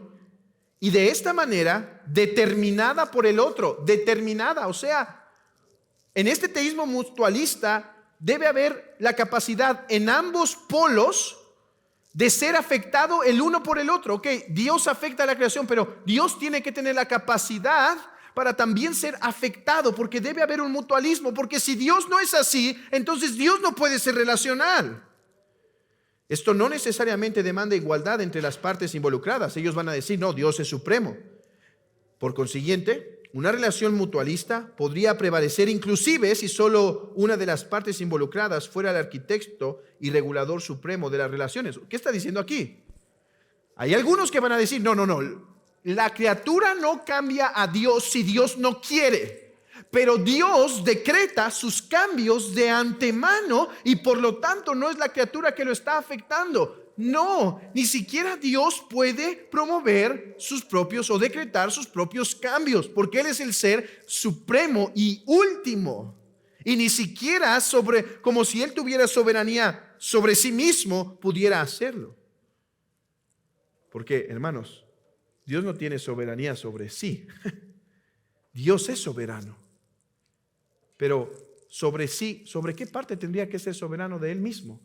y de esta manera determinada por el otro, determinada, o sea, en este teísmo mutualista debe haber la capacidad en ambos polos de ser afectado el uno por el otro. Ok, Dios afecta a la creación, pero Dios tiene que tener la capacidad para también ser afectado, porque debe haber un mutualismo, porque si Dios no es así, entonces Dios no puede ser relacional. Esto no necesariamente demanda igualdad entre las partes involucradas. Ellos van a decir, no, Dios es supremo. Por consiguiente, una relación mutualista podría prevalecer inclusive si solo una de las partes involucradas fuera el arquitecto y regulador supremo de las relaciones. ¿Qué está diciendo aquí? Hay algunos que van a decir, no, la criatura no cambia a Dios si Dios no quiere. Pero Dios decreta sus cambios de antemano y por lo tanto no es la criatura que lo está afectando. No, ni siquiera Dios puede promover sus propios o decretar sus propios cambios, porque Él es el ser supremo y último. Y ni siquiera como si Él tuviera soberanía sobre sí mismo, pudiera hacerlo. Porque, hermanos, Dios no tiene soberanía sobre sí. Dios es soberano. Pero sobre sí, ¿sobre qué parte tendría que ser soberano de Él mismo?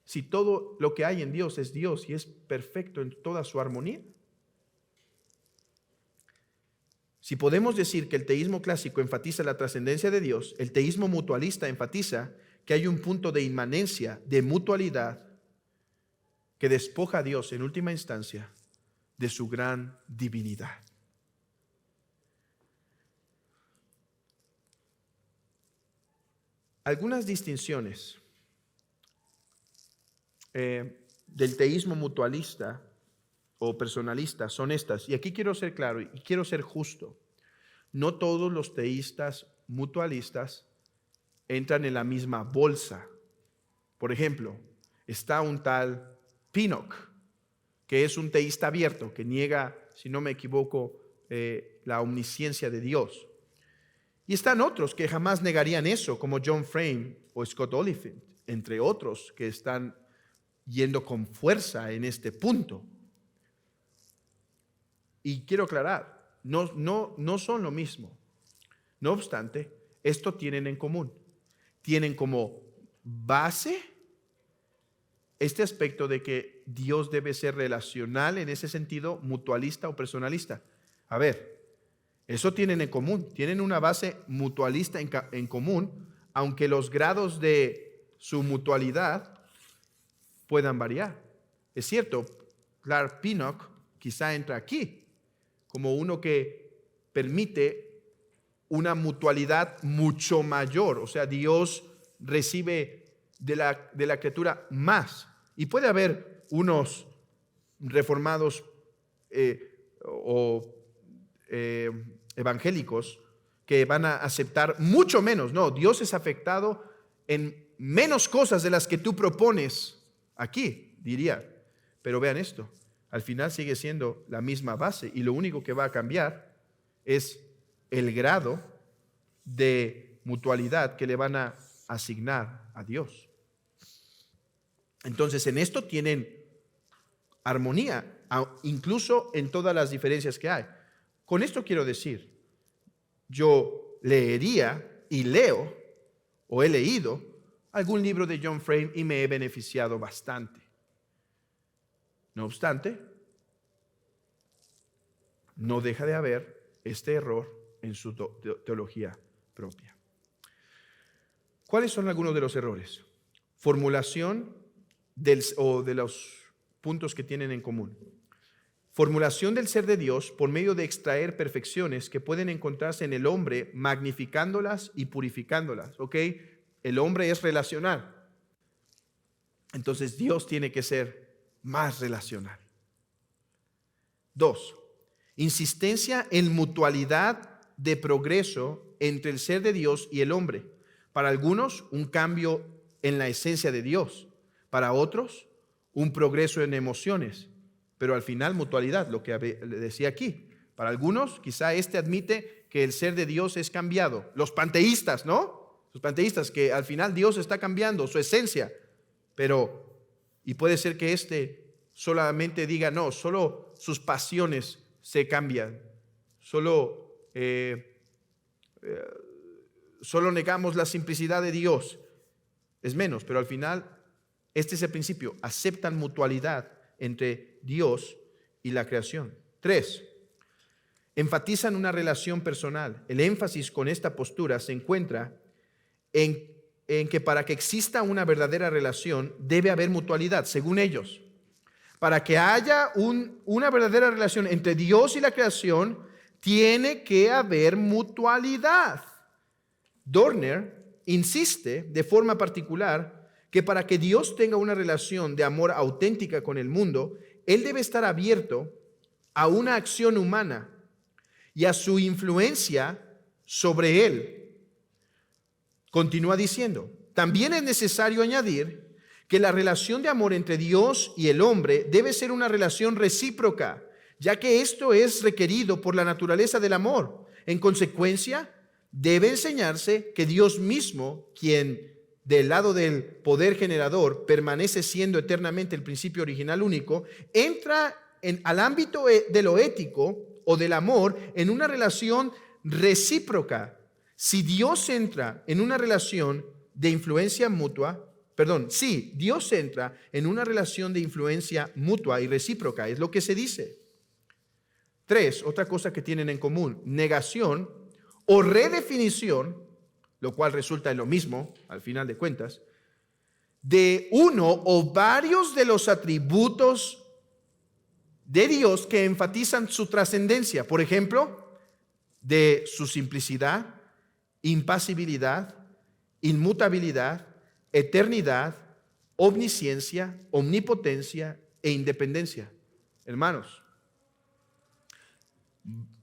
Si todo lo que hay en Dios es Dios y es perfecto en toda su armonía. Si podemos decir que el teísmo clásico enfatiza la trascendencia de Dios, el teísmo mutualista enfatiza que hay un punto de inmanencia, de mutualidad, que despoja a Dios en última instancia de su gran divinidad. Algunas distinciones del teísmo mutualista o personalista son estas, y aquí quiero ser claro y quiero ser justo. No todos los teístas mutualistas entran en la misma bolsa. Por ejemplo, está un tal Pinnock, que es un teísta abierto, que niega, si no me equivoco, la omnisciencia de Dios. Y están otros que jamás negarían eso, como John Frame o Scott Oliphint, entre otros que están yendo con fuerza en este punto. Y quiero aclarar, no son lo mismo. No obstante, esto tienen en común. Tienen como base este aspecto de que Dios debe ser relacional en ese sentido, mutualista o personalista. A ver, eso tienen en común, tienen una base mutualista en común, aunque los grados de su mutualidad puedan variar. Es cierto, Clark Pinnock quizá entra aquí, como uno que permite una mutualidad mucho mayor, o sea, Dios recibe de la criatura más. Y puede haber unos reformados evangélicos que van a aceptar mucho menos. No, Dios es afectado en menos cosas de las que tú propones aquí, diría. Pero vean esto, al final sigue siendo la misma base y lo único que va a cambiar es el grado de mutualidad que le van a asignar a Dios. Entonces, en esto tienen armonía, incluso en todas las diferencias que hay. Con esto quiero decir, yo leería y leo o he leído algún libro de John Frame y me he beneficiado bastante. No obstante, no deja de haber este error en su teología propia. ¿Cuáles son algunos de los errores? Formulación de los puntos que tienen en común. Formulación del ser de Dios por medio de extraer perfecciones que pueden encontrarse en el hombre, magnificándolas y purificándolas. ¿Ok? El hombre es relacional. entonces Dios tiene que ser más relacional. 2. Insistencia en mutualidad de progreso entre el ser de Dios y el hombre. Para algunos, un cambio en la esencia de Dios. Para otros, un progreso en emociones. Pero al final, mutualidad, lo que le decía aquí. Para algunos, quizá admite que el ser de Dios es cambiado. Los panteístas, ¿no? Los panteístas, que al final Dios está cambiando su esencia. Y puede ser que solamente diga, no, solo sus pasiones se cambian. Solo negamos la simplicidad de Dios. Es menos, pero al final, este es el principio. Aceptan mutualidad entre Dios y la creación. 3. Enfatizan una relación personal. El énfasis con esta postura se encuentra en que para que exista una verdadera relación debe haber mutualidad, según ellos. Para que haya una verdadera relación entre Dios y la creación, tiene que haber mutualidad. Dorner insiste de forma particular que para que Dios tenga una relación de amor auténtica con el mundo, Él debe estar abierto a una acción humana y a su influencia sobre él. Continúa diciendo, también es necesario añadir que la relación de amor entre Dios y el hombre debe ser una relación recíproca, ya que esto es requerido por la naturaleza del amor. En consecuencia, debe enseñarse que Dios mismo, quien del lado del poder generador permanece siendo eternamente el principio original único, entra al ámbito de lo ético o del amor en una relación recíproca. Si Dios entra en una relación de influencia mutua, si Dios entra en una relación de influencia mutua y recíproca, es lo que se dice. 3, otra cosa que tienen en común, negación o redefinición, lo cual resulta en lo mismo, al final de cuentas, de uno o varios de los atributos de Dios que enfatizan su trascendencia. Por ejemplo, de su simplicidad, impasibilidad, inmutabilidad, eternidad, omnisciencia, omnipotencia e independencia. Hermanos,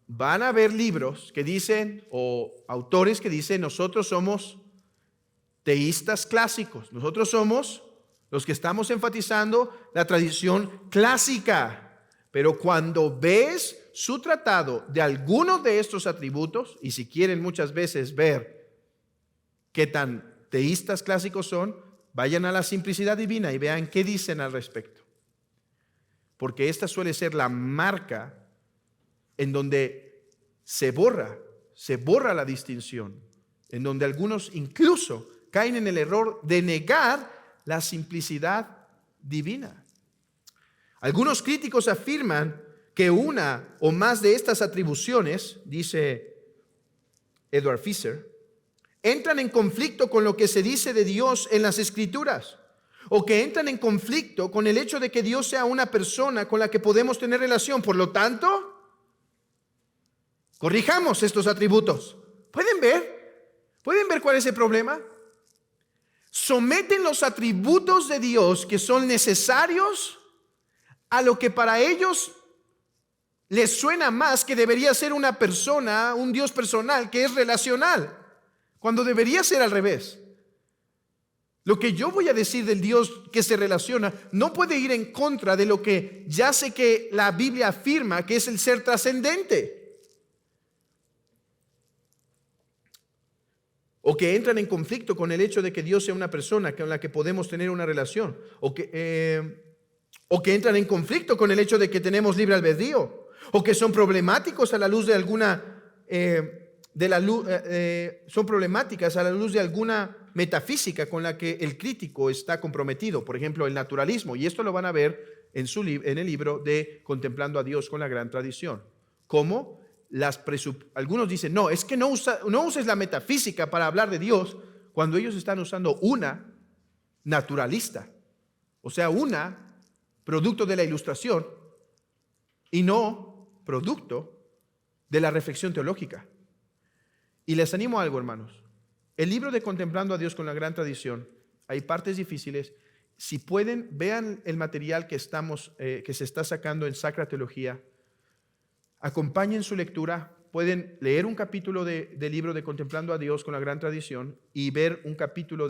van a haber libros que dicen, o autores que dicen, nosotros somos teístas clásicos, nosotros somos los que estamos enfatizando la tradición clásica. Pero cuando ves su tratado de algunos de estos atributos, y si quieren muchas veces ver qué tan teístas clásicos son, vayan a la simplicidad divina y vean qué dicen al respecto. Porque esta suele ser la marca en donde se borra la distinción, en donde algunos incluso caen en el error de negar la simplicidad divina. Algunos críticos afirman que una o más de estas atribuciones, dice Edward Fisher, entran en conflicto con lo que se dice de Dios en las Escrituras, o que entran en conflicto con el hecho de que Dios sea una persona con la que podemos tener relación. Por lo tanto, corrijamos estos atributos. ¿Pueden ver cuál es el problema? Someten los atributos de Dios que son necesarios a lo que para ellos les suena más que debería ser una persona, un Dios personal, que es relacional, cuando debería ser al revés. Lo que yo voy a decir del Dios que se relaciona no puede ir en contra de lo que ya sé que la Biblia afirma que es el ser trascendente. O que entran en conflicto con el hecho de que Dios sea una persona con la que podemos tener una relación. O que entran en conflicto con el hecho de que tenemos libre albedrío. O que son problemáticos a la luz de alguna son problemáticas a la luz de alguna metafísica con la que el crítico está comprometido. Por ejemplo, el naturalismo. Y esto lo van a ver en el libro de Contemplando a Dios con la Gran Tradición. Cómo algunos dicen, no, es que no uses la metafísica para hablar de Dios, cuando ellos están usando una naturalista. O sea, una producto de la ilustración y no producto de la reflexión teológica. Y les animo a algo, hermanos. El libro de Contemplando a Dios con la Gran Tradición, hay partes difíciles si pueden, vean el material que se está sacando en Sacra Teología. Acompañen su lectura. Pueden leer un capítulo del libro de Contemplando a Dios con la Gran Tradición y ver un capítulo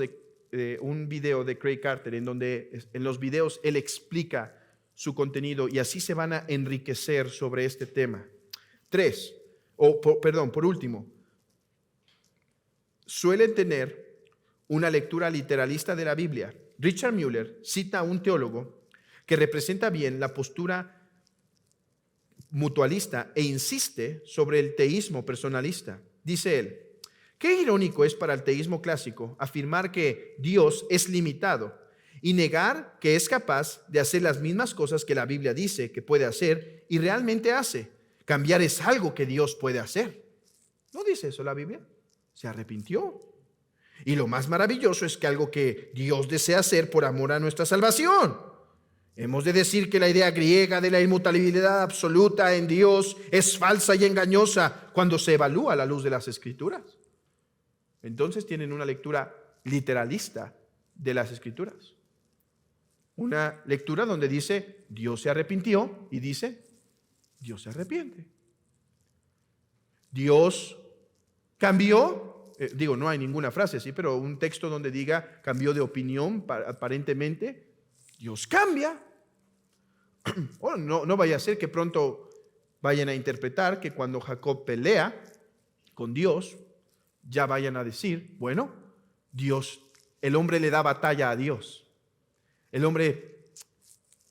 un video de Craig Carter, en donde en los videos él explica su contenido y así se van a enriquecer sobre este tema. Por último, suelen tener una lectura literalista de la Biblia. Richard Mueller cita a un teólogo que representa bien la postura mutualista e insiste sobre el teísmo personalista. Dice él: qué irónico es para el teísmo clásico afirmar que Dios es limitado y negar que es capaz de hacer las mismas cosas que la Biblia dice que puede hacer y realmente hace. Cambiar es algo que Dios puede hacer. ¿No dice eso la Biblia? Se arrepintió. Y lo más maravilloso es que algo que Dios desea hacer por amor a nuestra salvación. Hemos de decir que la idea griega de la inmutabilidad absoluta en Dios es falsa y engañosa cuando se evalúa a la luz de las Escrituras. Entonces tienen una lectura literalista de las Escrituras. Una lectura donde dice Dios se arrepintió y dice Dios se arrepiente. Dios cambió, no hay ninguna frase así, pero un texto donde diga cambió de opinión aparentemente. Dios cambia. Bueno, no vaya a ser que pronto vayan a interpretar que cuando Jacob pelea con Dios, ya vayan a decir, bueno, el hombre le da batalla a Dios. El hombre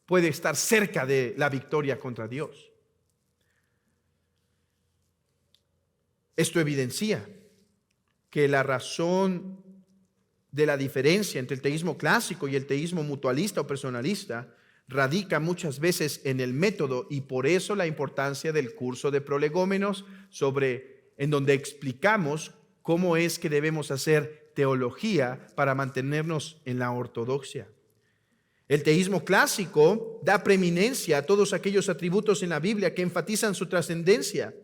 puede estar cerca de la victoria contra Dios. Esto evidencia que la razón de la diferencia entre el teísmo clásico y el teísmo mutualista o personalista radica muchas veces en el método, y por eso la importancia del curso de prolegómenos en donde explicamos cómo es que debemos hacer teología para mantenernos en la ortodoxia. El teísmo clásico da preeminencia a todos aquellos atributos en la Biblia que enfatizan su trascendencia.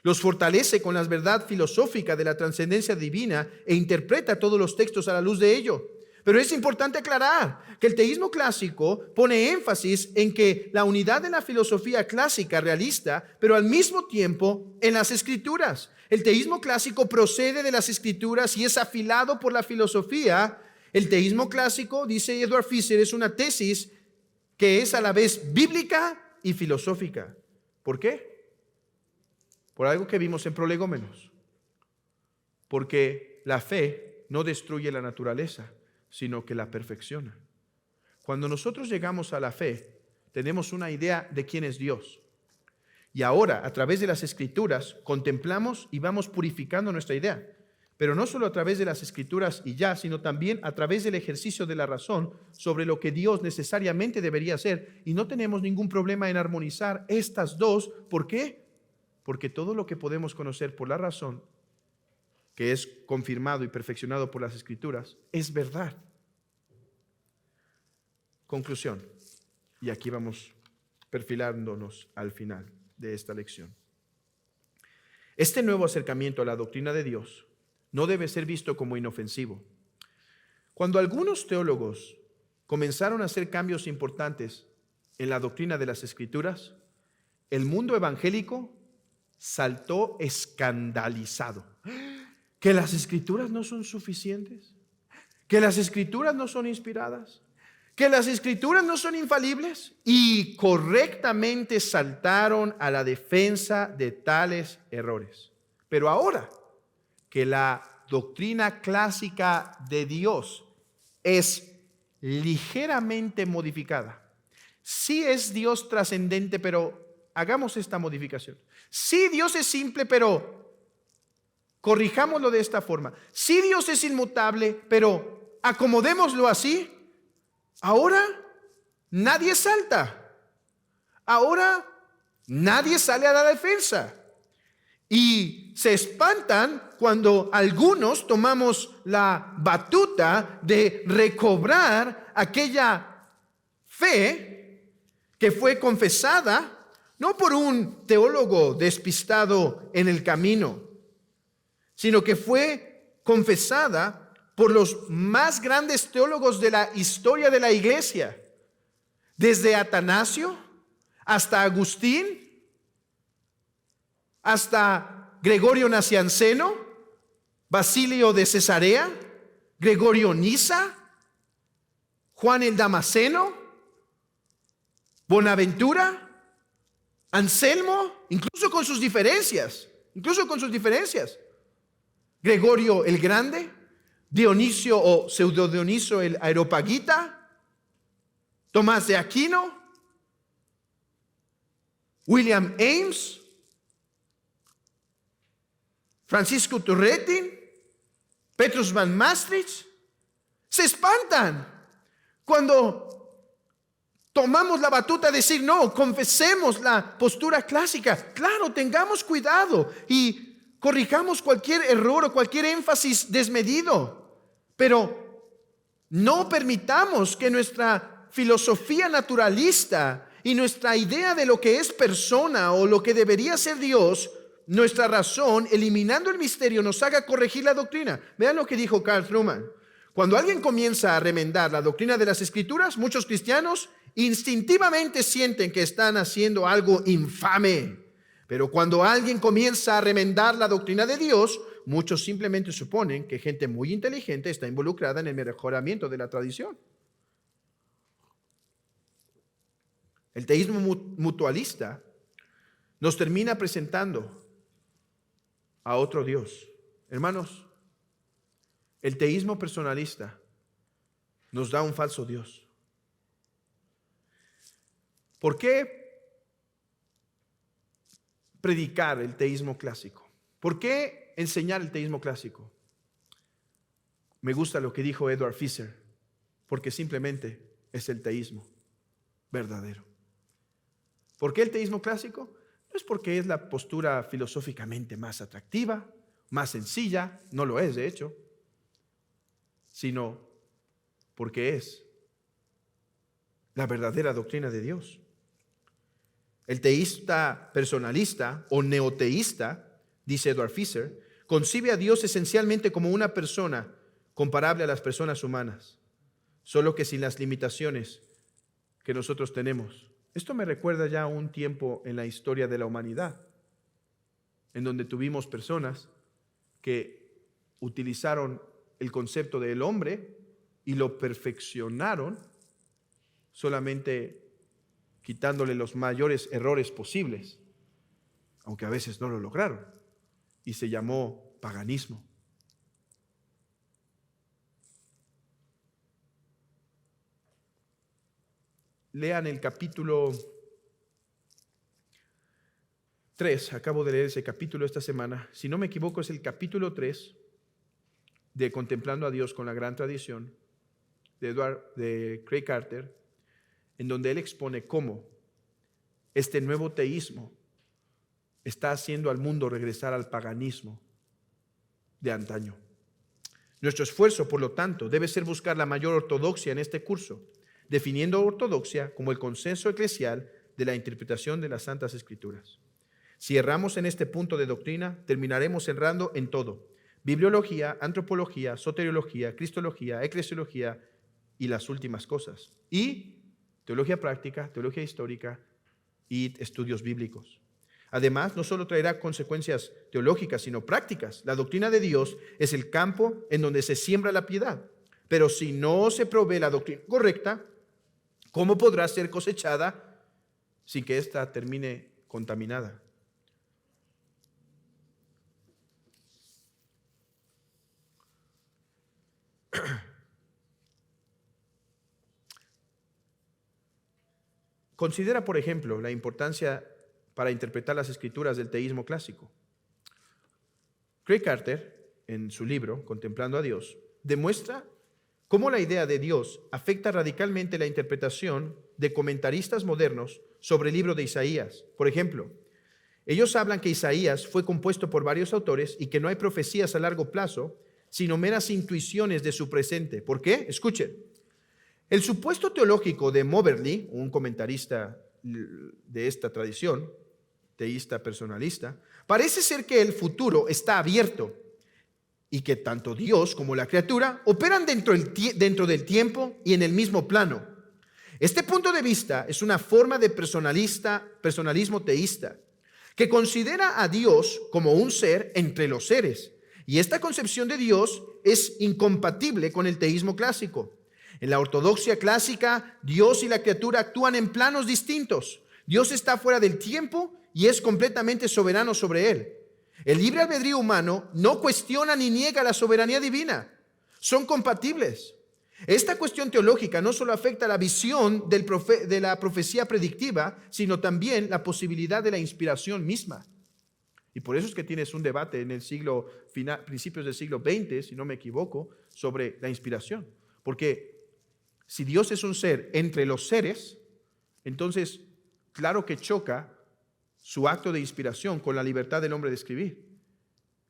Los fortalece con la verdad filosófica de la trascendencia divina e interpreta todos los textos a la luz de ello. Pero es importante aclarar que el teísmo clásico pone énfasis en que la unidad de la filosofía clásica realista, pero al mismo tiempo en las Escrituras. El teísmo clásico procede de las Escrituras y es afilado por la filosofía. El teísmo clásico, dice Edward Fisher, es una tesis que es a la vez bíblica y filosófica. ¿Por qué? Por algo que vimos en Prolegómenos. Porque la fe no destruye la naturaleza, sino que la perfecciona. Cuando nosotros llegamos a la fe, tenemos una idea de quién es Dios. Y ahora, a través de las Escrituras, contemplamos y vamos purificando nuestra idea. Pero no solo a través de las Escrituras y ya, sino también a través del ejercicio de la razón sobre lo que Dios necesariamente debería hacer. Y no tenemos ningún problema en armonizar estas dos. ¿Por qué? Porque todo lo que podemos conocer por la razón, que es confirmado y perfeccionado por las Escrituras, es verdad. Conclusión. Y aquí vamos perfilándonos al final de esta lección. Este nuevo acercamiento a la doctrina de Dios no debe ser visto como inofensivo. Cuando algunos teólogos comenzaron a hacer cambios importantes en la doctrina de las Escrituras, el mundo evangélico saltó escandalizado. ¿Que las Escrituras no son suficientes? ¿Que las Escrituras no son inspiradas? ¿Que las Escrituras no son infalibles? Y correctamente saltaron a la defensa de tales errores. Pero ahora que la doctrina clásica de Dios es ligeramente modificada, sí es Dios trascendente, pero hagamos esta modificación. Sí, Dios es simple, pero corrijámoslo de esta forma. Sí, Dios es inmutable, pero acomodémoslo así. Ahora nadie salta. Ahora nadie sale a la defensa. Y se espantan cuando algunos tomamos la batuta de recobrar aquella fe que fue confesada, no por un teólogo despistado en el camino, sino que fue confesada por los más grandes teólogos de la historia de la iglesia, desde Atanasio hasta Agustín, hasta Gregorio Nacianceno, Basilio de Cesarea, Gregorio Nisa, Juan el Damasceno, Bonaventura, Anselmo, incluso con sus diferencias, Gregorio el Grande, Dionisio o Pseudo Dioniso el Areopagita, Tomás de Aquino, William Ames, Francisco Turretin, Petrus van Maastricht. Se espantan cuando tomamos la batuta de decir, no, confesemos la postura clásica. Claro, tengamos cuidado y corrijamos cualquier error o cualquier énfasis desmedido, pero no permitamos que nuestra filosofía naturalista y nuestra idea de lo que es persona o lo que debería ser Dios, nuestra razón, eliminando el misterio, nos haga corregir la doctrina. Vean lo que dijo Carl Truman. Cuando alguien comienza a remendar la doctrina de las Escrituras, muchos cristianos instintivamente sienten que están haciendo algo infame. Pero cuando alguien comienza a remendar la doctrina de Dios, muchos simplemente suponen que gente muy inteligente está involucrada en el mejoramiento de la tradición. El teísmo mutualista nos termina presentando a otro Dios. Hermanos, el teísmo personalista nos da un falso Dios. ¿Por qué predicar el teísmo clásico? ¿Por qué enseñar el teísmo clásico? Me gusta lo que dijo Edward Fisher, porque simplemente es el teísmo verdadero. ¿Por qué el teísmo clásico? No es porque es la postura filosóficamente más atractiva, más sencilla, no lo es de hecho, sino porque es la verdadera doctrina de Dios. El teísta personalista o neoteísta, dice Edward Fisher, concibe a Dios esencialmente como una persona comparable a las personas humanas, solo que sin las limitaciones que nosotros tenemos. Esto me recuerda ya a un tiempo en la historia de la humanidad, en donde tuvimos personas que utilizaron el concepto del hombre y lo perfeccionaron, solamente quitándole los mayores errores posibles, aunque a veces no lo lograron, y se llamó paganismo. Lean el capítulo 3, acabo de leer ese capítulo esta semana, si no me equivoco es el capítulo 3 de Contemplando a Dios con la Gran Tradición de Craig Carter, en donde él expone cómo este nuevo teísmo está haciendo al mundo regresar al paganismo de antaño. Nuestro esfuerzo, por lo tanto, debe ser buscar la mayor ortodoxia en este curso, definiendo ortodoxia como el consenso eclesial de la interpretación de las Santas Escrituras. Si erramos en este punto de doctrina, terminaremos errando en todo: bibliología, antropología, soteriología, cristología, eclesiología y las últimas cosas, y teología práctica, teología histórica y estudios bíblicos. Además, no solo traerá consecuencias teológicas, sino prácticas. La doctrina de Dios es el campo en donde se siembra la piedad, pero si no se provee la doctrina correcta, ¿cómo podrá ser cosechada sin que ésta termine contaminada? Considera, por ejemplo, la importancia para interpretar las escrituras del teísmo clásico. Craig Carter, en su libro Contemplando a Dios, demuestra cómo la idea de Dios afecta radicalmente la interpretación de comentaristas modernos sobre el libro de Isaías. Por ejemplo, ellos hablan que Isaías fue compuesto por varios autores y que no hay profecías a largo plazo, sino meras intuiciones de su presente. ¿Por qué? Escuchen. El supuesto teológico de Moberly, un comentarista de esta tradición, teísta personalista, parece ser que el futuro está abierto y que tanto Dios como la criatura operan dentro del tiempo y en el mismo plano. Este punto de vista es una forma de personalismo teísta que considera a Dios como un ser entre los seres. Y esta concepción de Dios es incompatible con el teísmo clásico. En la ortodoxia clásica, Dios y la criatura actúan en planos distintos. Dios está fuera del tiempo y es completamente soberano sobre él. El libre albedrío humano no cuestiona ni niega la soberanía divina. Son compatibles. Esta cuestión teológica no solo afecta la visión de la profecía predictiva, sino también la posibilidad de la inspiración misma. Y por eso es que tienes un debate en el principios del siglo XX, si no me equivoco, sobre la inspiración. Porque si Dios es un ser entre los seres, entonces claro que choca su acto de inspiración con la libertad del hombre de escribir.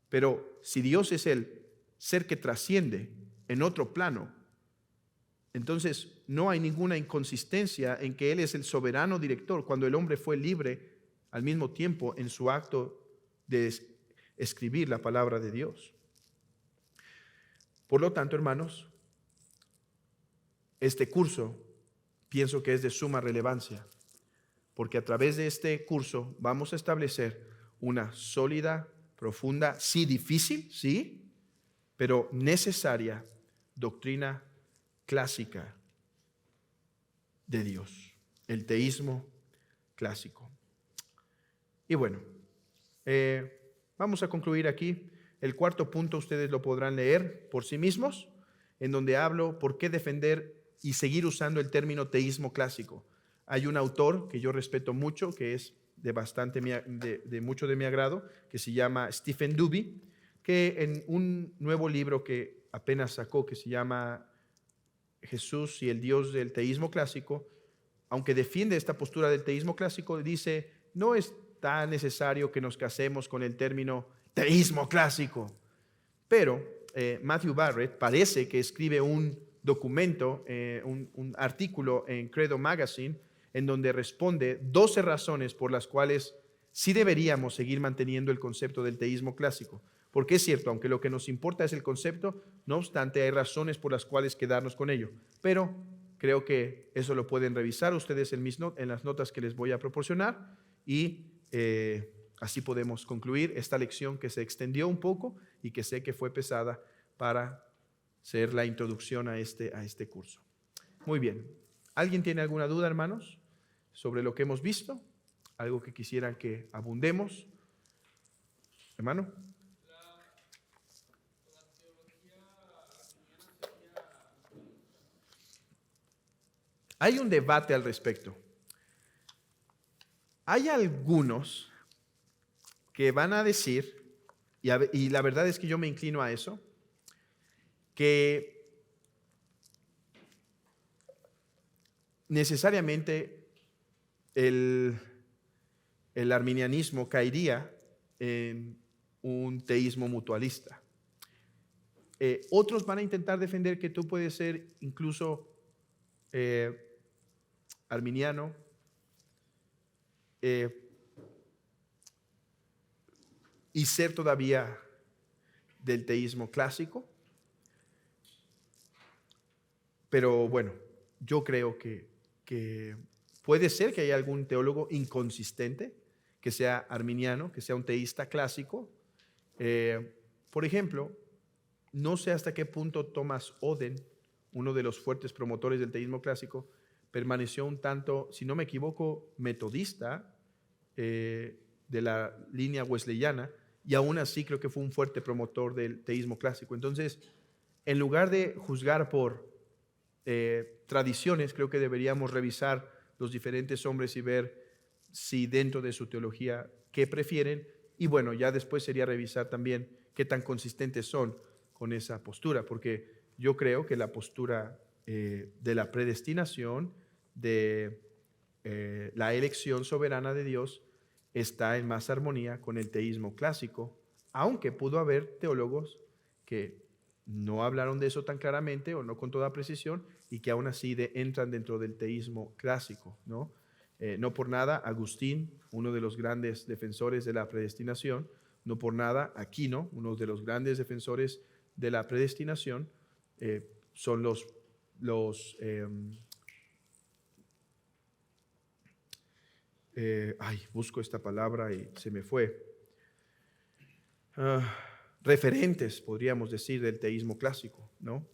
Pero si Dios es el ser que trasciende en otro plano, entonces no hay ninguna inconsistencia en que Él es el soberano director cuando el hombre fue libre al mismo tiempo en su acto de escribir la palabra de Dios. Por lo tanto, hermanos, este curso pienso que es de suma relevancia, porque a través de este curso vamos a establecer una sólida, profunda, sí difícil, sí, pero necesaria doctrina clásica de Dios, el teísmo clásico. Y bueno, vamos a concluir aquí. El cuarto punto ustedes lo podrán leer por sí mismos, en donde hablo por qué defender y seguir usando el término teísmo clásico. Hay un autor que yo respeto mucho, que es de mucho de mi agrado, que se llama Stephen Duby, que en un nuevo libro que apenas sacó, que se llama Jesús y el Dios del teísmo clásico, aunque defiende esta postura del teísmo clásico, dice, no es tan necesario que nos casemos con el término teísmo clásico. Pero Matthew Barrett parece que escribe un documento, un artículo en Credo Magazine, en donde responde 12 razones por las cuales sí deberíamos seguir manteniendo el concepto del teísmo clásico. Porque es cierto, aunque lo que nos importa es el concepto, no obstante hay razones por las cuales quedarnos con ello. Pero creo que eso lo pueden revisar ustedes en las notas que les voy a proporcionar y así podemos concluir esta lección que se extendió un poco y que sé que fue pesada para ser la introducción a este curso. Muy bien. ¿Alguien tiene alguna duda, hermanos, sobre lo que hemos visto? ¿Algo que quisieran que abundemos? Hermano. Hay un debate al respecto. Hay algunos que van a decir, y la verdad es que yo me inclino a eso, que necesariamente el arminianismo caería en un teísmo mutualista. Otros van a intentar defender que tú puedes ser incluso arminiano, y ser todavía del teísmo clásico. Pero bueno, yo creo que puede ser que haya algún teólogo inconsistente que sea arminiano, que sea un teísta clásico. Por ejemplo, no sé hasta qué punto Thomas Oden, uno de los fuertes promotores del teísmo clásico, permaneció un tanto, si no me equivoco, metodista de la línea wesleyana, y aún así creo que fue un fuerte promotor del teísmo clásico. Entonces, en lugar de juzgar por tradiciones, creo que deberíamos revisar los diferentes hombres y ver si dentro de su teología qué prefieren, y bueno, ya después sería revisar también qué tan consistentes son con esa postura, porque yo creo que la postura de la predestinación, de la elección soberana de Dios, está en más armonía con el teísmo clásico, aunque pudo haber teólogos que no hablaron de eso tan claramente o no con toda precisión y que aún así entran dentro del teísmo clásico, ¿no? No por nada, Agustín, uno de los grandes defensores de la predestinación, no por nada, Aquino, uno de los grandes defensores de la predestinación son busco esta palabra y se me fue. Referentes, podríamos decir, del teísmo clásico, ¿no?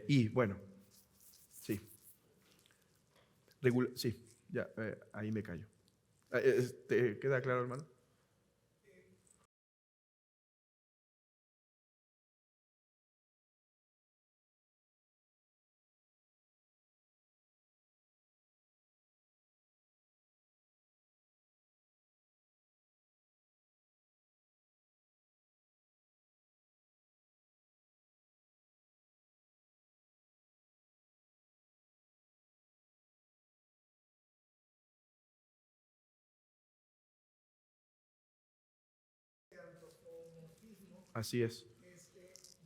Y bueno, sí. Sí, ya, ahí me callo. ¿Te queda claro, hermano? Así es.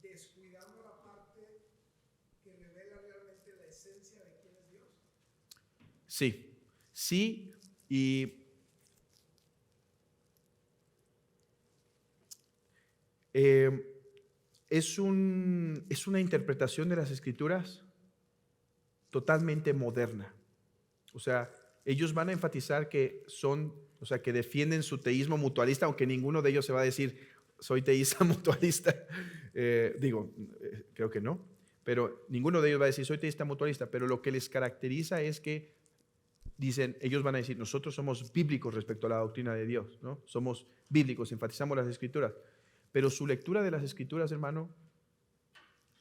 Descuidando la parte que revela realmente la esencia de quién es Dios. Sí, sí, y es una interpretación de las Escrituras totalmente moderna. O sea, ellos van a enfatizar que que defienden su teísmo mutualista, aunque ninguno de ellos se va a decir, soy teísta mutualista. Creo que no, pero ninguno de ellos va a decir, soy teísta mutualista, pero lo que les caracteriza es que ellos van a decir, nosotros somos bíblicos respecto a la doctrina de Dios, ¿no? Somos bíblicos, enfatizamos las Escrituras, pero su lectura de las Escrituras, hermano,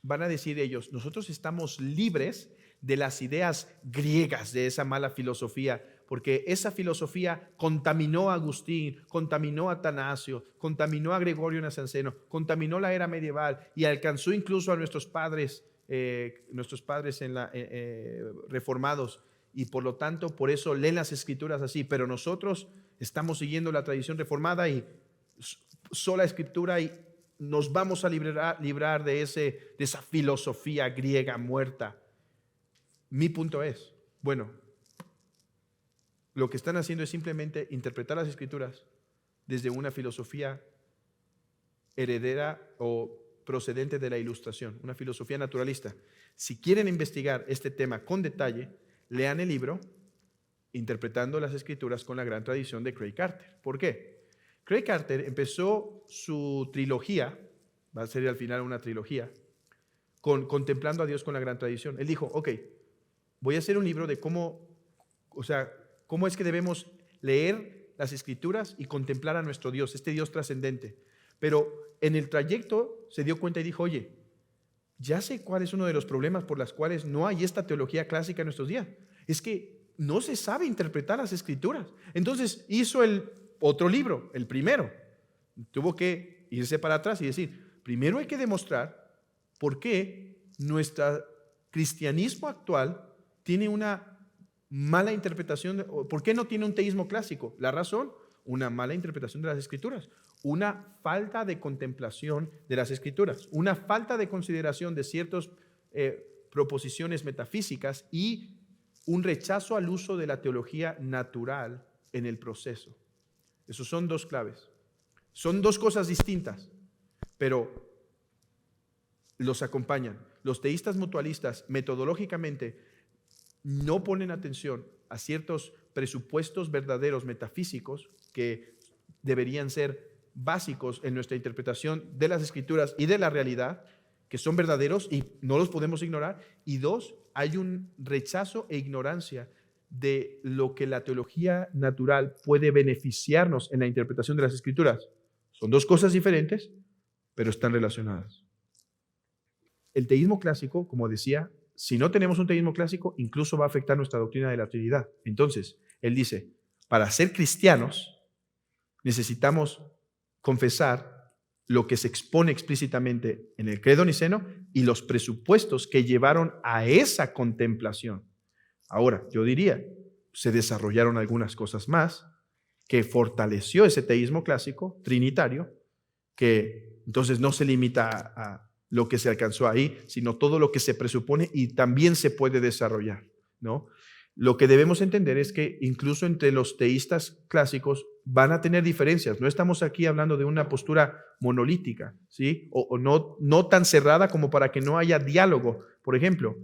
van a decir ellos, nosotros estamos libres de las ideas griegas, de esa mala filosofía, porque esa filosofía contaminó a Agustín, contaminó a Atanasio, contaminó a Gregorio Nacianceno, contaminó la era medieval y alcanzó incluso a nuestros padres reformados, y por lo tanto, por eso leen las Escrituras así, pero nosotros estamos siguiendo la tradición reformada y sola Escritura, y nos vamos a librar de esa filosofía griega muerta. Mi punto es, bueno, lo que están haciendo es simplemente interpretar las Escrituras desde una filosofía heredera o procedente de la Ilustración, una filosofía naturalista. Si quieren investigar este tema con detalle, lean el libro Interpretando las Escrituras con la gran tradición de Craig Carter. ¿Por qué? Craig Carter empezó su trilogía, va a ser al final una trilogía, contemplando a Dios con la gran tradición. Él dijo, ok, voy a hacer un libro de cómo es que debemos leer las Escrituras y contemplar a nuestro Dios, este Dios trascendente. Pero en el trayecto se dio cuenta y dijo, oye, ya sé cuál es uno de los problemas por los cuales no hay esta teología clásica en nuestros días. Es que no se sabe interpretar las Escrituras. Entonces hizo el otro libro, el primero. Tuvo que irse para atrás y decir, primero hay que demostrar por qué nuestro cristianismo actual tiene una mala interpretación, ¿por qué no tiene un teísmo clásico? La razón, una mala interpretación de las Escrituras, una falta de contemplación de las Escrituras, una falta de consideración de ciertas proposiciones metafísicas y un rechazo al uso de la teología natural en el proceso. Esos son dos claves. Son dos cosas distintas, pero los acompañan. Los teístas mutualistas metodológicamente no ponen atención a ciertos presupuestos verdaderos metafísicos que deberían ser básicos en nuestra interpretación de las Escrituras y de la realidad, que son verdaderos y no los podemos ignorar. Y dos, hay un rechazo e ignorancia de lo que la teología natural puede beneficiarnos en la interpretación de las Escrituras. Son dos cosas diferentes, pero están relacionadas. El teísmo clásico, como decía, si no tenemos un teísmo clásico, incluso va a afectar nuestra doctrina de la Trinidad. Entonces, él dice, para ser cristianos necesitamos confesar lo que se expone explícitamente en el credo niceno y los presupuestos que llevaron a esa contemplación. Ahora, yo diría, se desarrollaron algunas cosas más que fortaleció ese teísmo clásico, trinitario, que entonces no se limita a lo que se alcanzó ahí, sino todo lo que se presupone y también se puede desarrollar, ¿no? Lo que debemos entender es que incluso entre los teístas clásicos van a tener diferencias. No estamos aquí hablando de una postura monolítica, ¿sí? O no tan cerrada como para que no haya diálogo. Por ejemplo,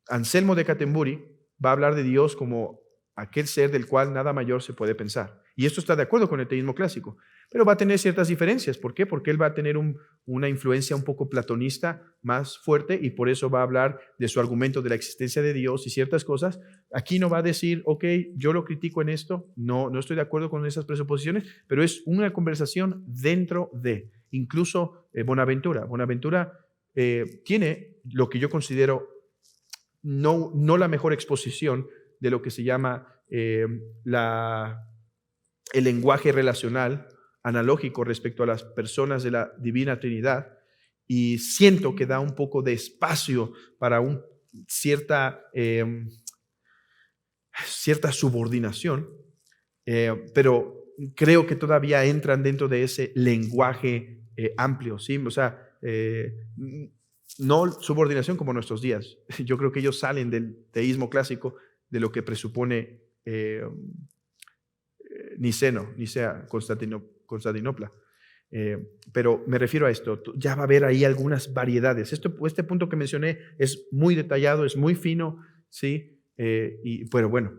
Anselmo de Canterbury va a hablar de Dios como aquel ser del cual nada mayor se puede pensar. Y esto está de acuerdo con el teísmo clásico, pero va a tener ciertas diferencias. ¿Por qué? Porque él va a tener una influencia un poco platonista más fuerte y por eso va a hablar de su argumento de la existencia de Dios y ciertas cosas. Aquí no va a decir, ok, yo lo critico en esto, no estoy de acuerdo con esas presuposiciones, pero es una conversación dentro de, incluso Bonaventura. Bonaventura tiene lo que yo considero no la mejor exposición de lo que se llama el lenguaje relacional analógico respecto a las personas de la Divina Trinidad, y siento que da un poco de espacio para cierta subordinación, pero creo que todavía entran dentro de ese lenguaje amplio, ¿sí? O sea, no subordinación como nuestros días. Yo creo que ellos salen del teísmo clásico, de lo que presupone Nicea, Constantinopla. Pero me refiero a esto, ya va a haber ahí algunas variedades. Este punto que mencioné es muy detallado, es muy fino, ¿sí? Pero bueno,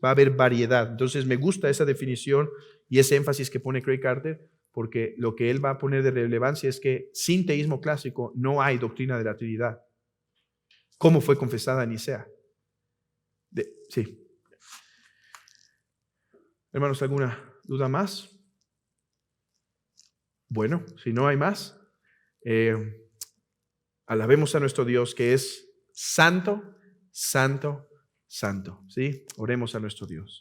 va a haber variedad. Entonces me gusta esa definición y ese énfasis que pone Craig Carter, porque lo que él va a poner de relevancia es que sin teísmo clásico no hay doctrina de la Trinidad, como fue confesada en Nicea. Sí. Hermanos, ¿alguna duda más? Bueno, si no hay más, alabemos a nuestro Dios que es santo, santo, santo. ¿Sí? Oremos a nuestro Dios.